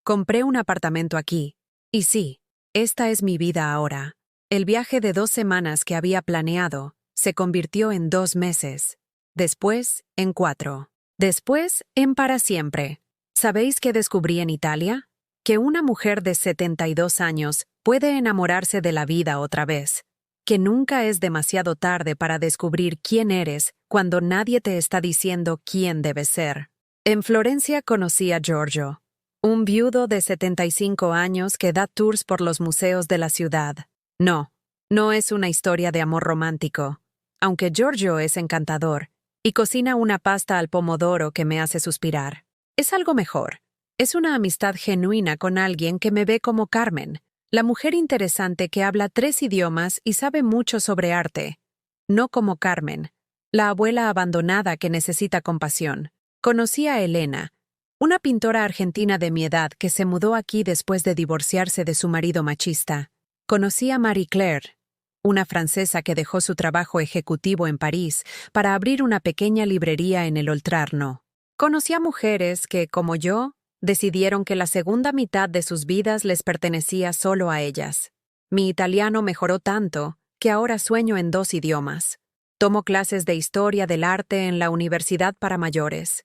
compré un apartamento aquí. Y sí, esta es mi vida ahora. El viaje de 2 semanas que había planeado se convirtió en 2 meses. Después, en 4. Después, en para siempre. ¿Sabéis qué descubrí en Italia? Que una mujer de 72 años puede enamorarse de la vida otra vez. Que nunca es demasiado tarde para descubrir quién eres cuando nadie te está diciendo quién debes ser. En Florencia conocí a Giorgio, un viudo de 75 años que da tours por los museos de la ciudad. No, no es una historia de amor romántico, aunque Giorgio es encantador y cocina una pasta al pomodoro que me hace suspirar. Es algo mejor. Es una amistad genuina con alguien que me ve como Carmen, la mujer interesante que habla 3 idiomas y sabe mucho sobre arte. No como Carmen, la abuela abandonada que necesita compasión. Conocí a Elena, una pintora argentina de mi edad que se mudó aquí después de divorciarse de su marido machista. Conocí a Marie Claire, una francesa que dejó su trabajo ejecutivo en París para abrir una pequeña librería en el Oltrarno. Conocí a mujeres que, como yo, decidieron que la segunda mitad de sus vidas les pertenecía solo a ellas. Mi italiano mejoró tanto que ahora sueño en 2 idiomas. Tomo clases de historia del arte en la Universidad para Mayores.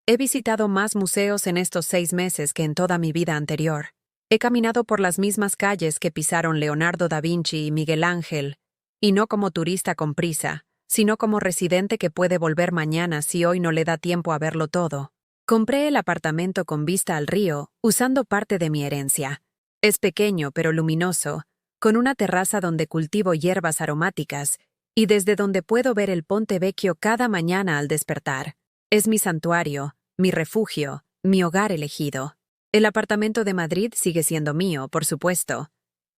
He visitado más museos en estos 6 meses que en toda mi vida anterior. He caminado por las mismas calles que pisaron Leonardo da Vinci y Miguel Ángel, y no como turista con prisa, sino como residente que puede volver mañana si hoy no le da tiempo a verlo todo. Compré el apartamento con vista al río usando parte de mi herencia. Es pequeño pero luminoso, con una terraza donde cultivo hierbas aromáticas y desde donde puedo ver el Ponte Vecchio cada mañana al despertar. Es mi santuario, mi refugio, mi hogar elegido. El apartamento de Madrid sigue siendo mío, por supuesto.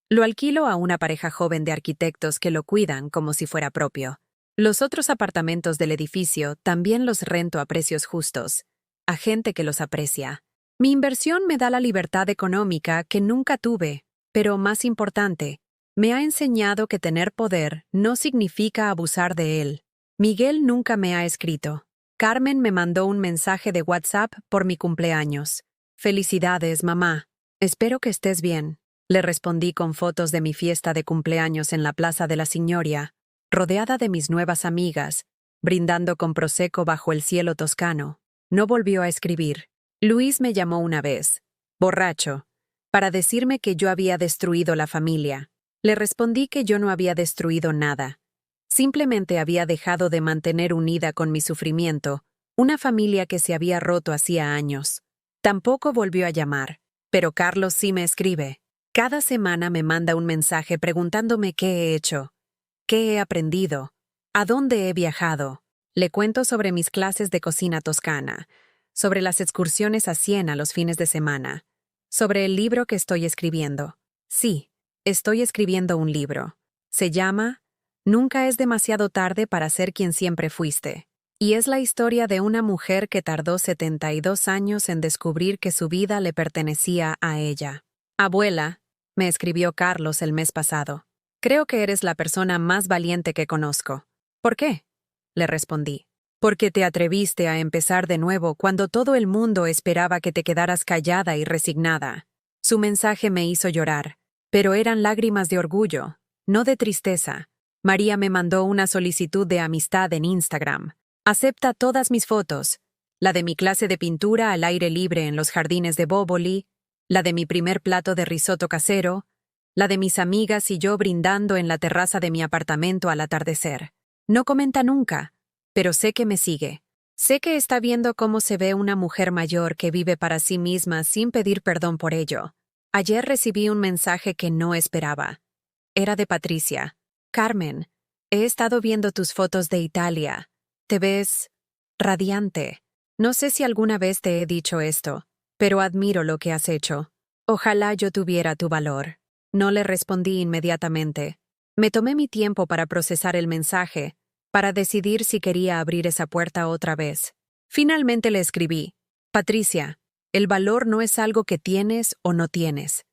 Lo alquilo a una pareja joven de arquitectos que lo cuidan como si fuera propio. Los otros apartamentos del edificio también los rento a precios justos, a gente que los aprecia. Mi inversión me da la libertad económica que nunca tuve, pero más importante, me ha enseñado que tener poder no significa abusar de él. Miguel nunca me ha escrito. Carmen me mandó un mensaje de WhatsApp por mi cumpleaños. Felicidades, mamá. Espero que estés bien. Le respondí con fotos de mi fiesta de cumpleaños en la Plaza de la Signoria, rodeada de mis nuevas amigas, brindando con prosecco bajo el cielo toscano. No volvió a escribir. Luis me llamó una vez, borracho, para decirme que yo había destruido la familia. Le respondí que yo no había destruido nada. Simplemente había dejado de mantener unida con mi sufrimiento una familia que se había roto hacía años. Tampoco volvió a llamar, pero Carlos sí me escribe. Cada semana me manda un mensaje preguntándome qué he hecho, qué he aprendido, a dónde he viajado. Le cuento sobre mis clases de cocina toscana, sobre las excursiones a Siena los fines de semana, sobre el libro que estoy escribiendo. Sí, estoy escribiendo un libro. Se llama Nunca es demasiado tarde para ser quien siempre fuiste. Y es la historia de una mujer que tardó 72 años en descubrir que su vida le pertenecía a ella. Abuela, me escribió Carlos el mes pasado. Creo que eres la persona más valiente que conozco. ¿Por qué? Le respondí. Porque te atreviste a empezar de nuevo cuando todo el mundo esperaba que te quedaras callada y resignada. Su mensaje me hizo llorar, pero eran lágrimas de orgullo, no de tristeza. María me mandó una solicitud de amistad en Instagram. Acepta todas mis fotos, la de mi clase de pintura al aire libre en los jardines de Bóboli, la de mi primer plato de risotto casero, la de mis amigas y yo brindando en la terraza de mi apartamento al atardecer. No comenta nunca, pero sé que me sigue. Sé que está viendo cómo se ve una mujer mayor que vive para sí misma sin pedir perdón por ello. Ayer recibí un mensaje que no esperaba. Era de Patricia. Carmen, he estado viendo tus fotos de Italia. Te ves radiante. No sé si alguna vez te he dicho esto, pero admiro lo que has hecho. Ojalá yo tuviera tu valor. No le respondí inmediatamente. Me tomé mi tiempo para procesar el mensaje, para decidir si quería abrir esa puerta otra vez. Finalmente le escribí: Patricia, el valor no es algo que tienes o no tienes.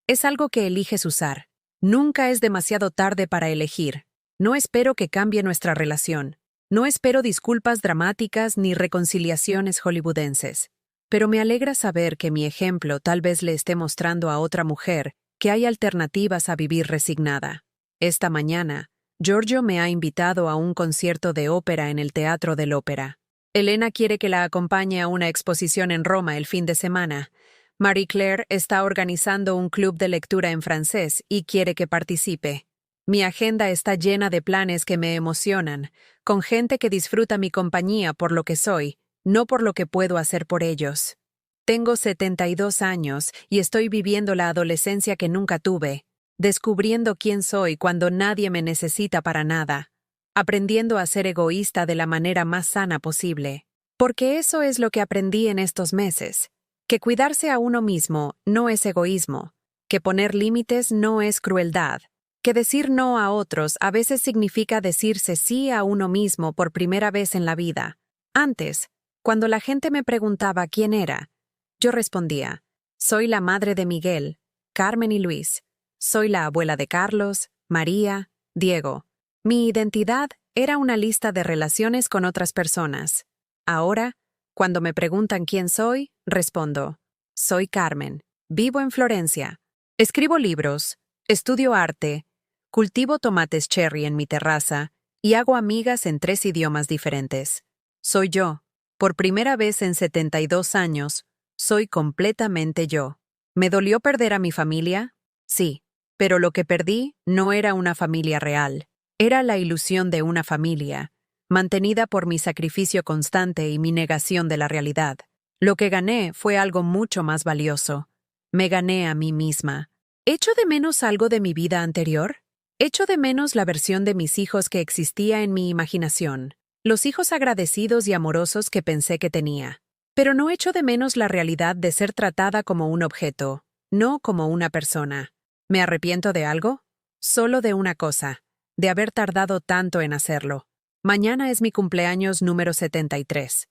Es algo que eliges usar. Nunca es demasiado tarde para elegir. No espero que cambie nuestra relación. No espero disculpas dramáticas ni reconciliaciones hollywoodenses. Pero me alegra saber que mi ejemplo tal vez le esté mostrando a otra mujer que hay alternativas a vivir resignada. Esta mañana, Giorgio me ha invitado a un concierto de ópera en el Teatro del Ópera. Elena quiere que la acompañe a una exposición en Roma el fin de semana. Marie Claire está organizando un club de lectura en francés y quiere que participe. Mi agenda está llena de planes que me emocionan, con gente que disfruta mi compañía por lo que soy, no por lo que puedo hacer por ellos. Tengo 72 años y estoy viviendo la adolescencia que nunca tuve, descubriendo quién soy cuando nadie me necesita para nada, aprendiendo a ser egoísta de la manera más sana posible. Porque eso es lo que aprendí en estos meses, que cuidarse a uno mismo no es egoísmo, que poner límites no es crueldad, que decir no a otros a veces significa decirse sí a uno mismo por primera vez en la vida. Antes, cuando la gente me preguntaba quién era, yo respondía: soy la madre de Miguel, Carmen y Luis. Soy la abuela de Carlos, María, Diego. Mi identidad era una lista de relaciones con otras personas. Ahora, cuando me preguntan quién soy, respondo: soy Carmen, vivo en Florencia, escribo libros, estudio arte, cultivo tomates cherry en mi terraza y hago amigas en 3 idiomas diferentes. Soy yo. Por primera vez en 72 años, soy completamente yo. ¿Me dolió perder a mi familia? Sí, pero lo que perdí no era una familia real. Era la ilusión de una familia, mantenida por mi sacrificio constante y mi negación de la realidad. Lo que gané fue algo mucho más valioso. Me gané a mí misma. ¿Echo de menos algo de mi vida anterior? Echo de menos la versión de mis hijos que existía en mi imaginación, los hijos agradecidos y amorosos que pensé que tenía. Pero no echo de menos la realidad de ser tratada como un objeto, no como una persona. ¿Me arrepiento de algo? Solo de una cosa, de haber tardado tanto en hacerlo. Mañana es mi cumpleaños número 73.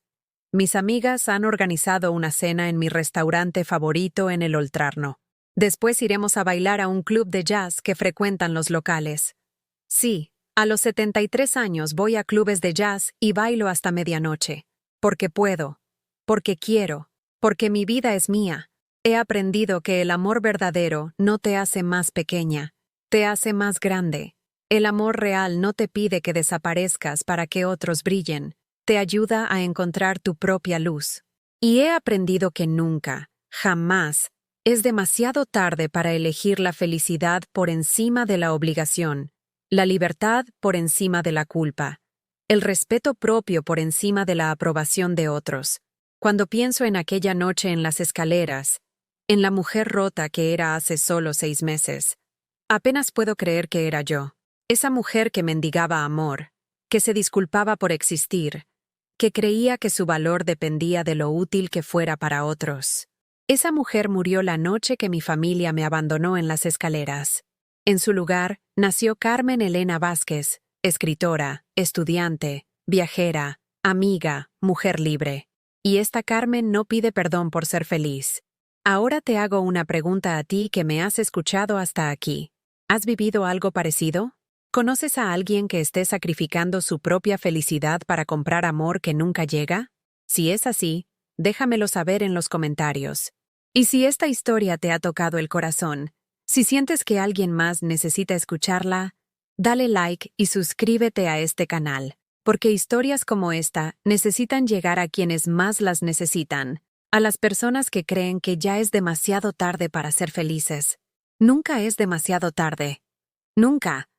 Mis amigas han organizado una cena en mi restaurante favorito en el Oltrarno. Después iremos a bailar a un club de jazz que frecuentan los locales. Sí, a los 73 años voy a clubes de jazz y bailo hasta medianoche. Porque puedo, porque quiero, porque mi vida es mía. He aprendido que el amor verdadero no te hace más pequeña, te hace más grande. El amor real no te pide que desaparezcas para que otros brillen, te ayuda a encontrar tu propia luz. Y he aprendido que nunca, jamás, es demasiado tarde para elegir la felicidad por encima de la obligación, la libertad por encima de la culpa, el respeto propio por encima de la aprobación de otros. Cuando pienso en aquella noche en las escaleras, en la mujer rota que era hace solo 6 meses, apenas puedo creer que era yo. Esa mujer que mendigaba amor, que se disculpaba por existir, que creía que su valor dependía de lo útil que fuera para otros. Esa mujer murió la noche que mi familia me abandonó en las escaleras. En su lugar, nació Carmen Elena Vázquez, escritora, estudiante, viajera, amiga, mujer libre. Y esta Carmen no pide perdón por ser feliz. Ahora te hago una pregunta a ti que me has escuchado hasta aquí. ¿Has vivido algo parecido? ¿Conoces a alguien que esté sacrificando su propia felicidad para comprar amor que nunca llega? Si es así, déjamelo saber en los comentarios. Y si esta historia te ha tocado el corazón, si sientes que alguien más necesita escucharla, dale like y suscríbete a este canal, porque historias como esta necesitan llegar a quienes más las necesitan, a las personas que creen que ya es demasiado tarde para ser felices. Nunca es demasiado tarde. Nunca.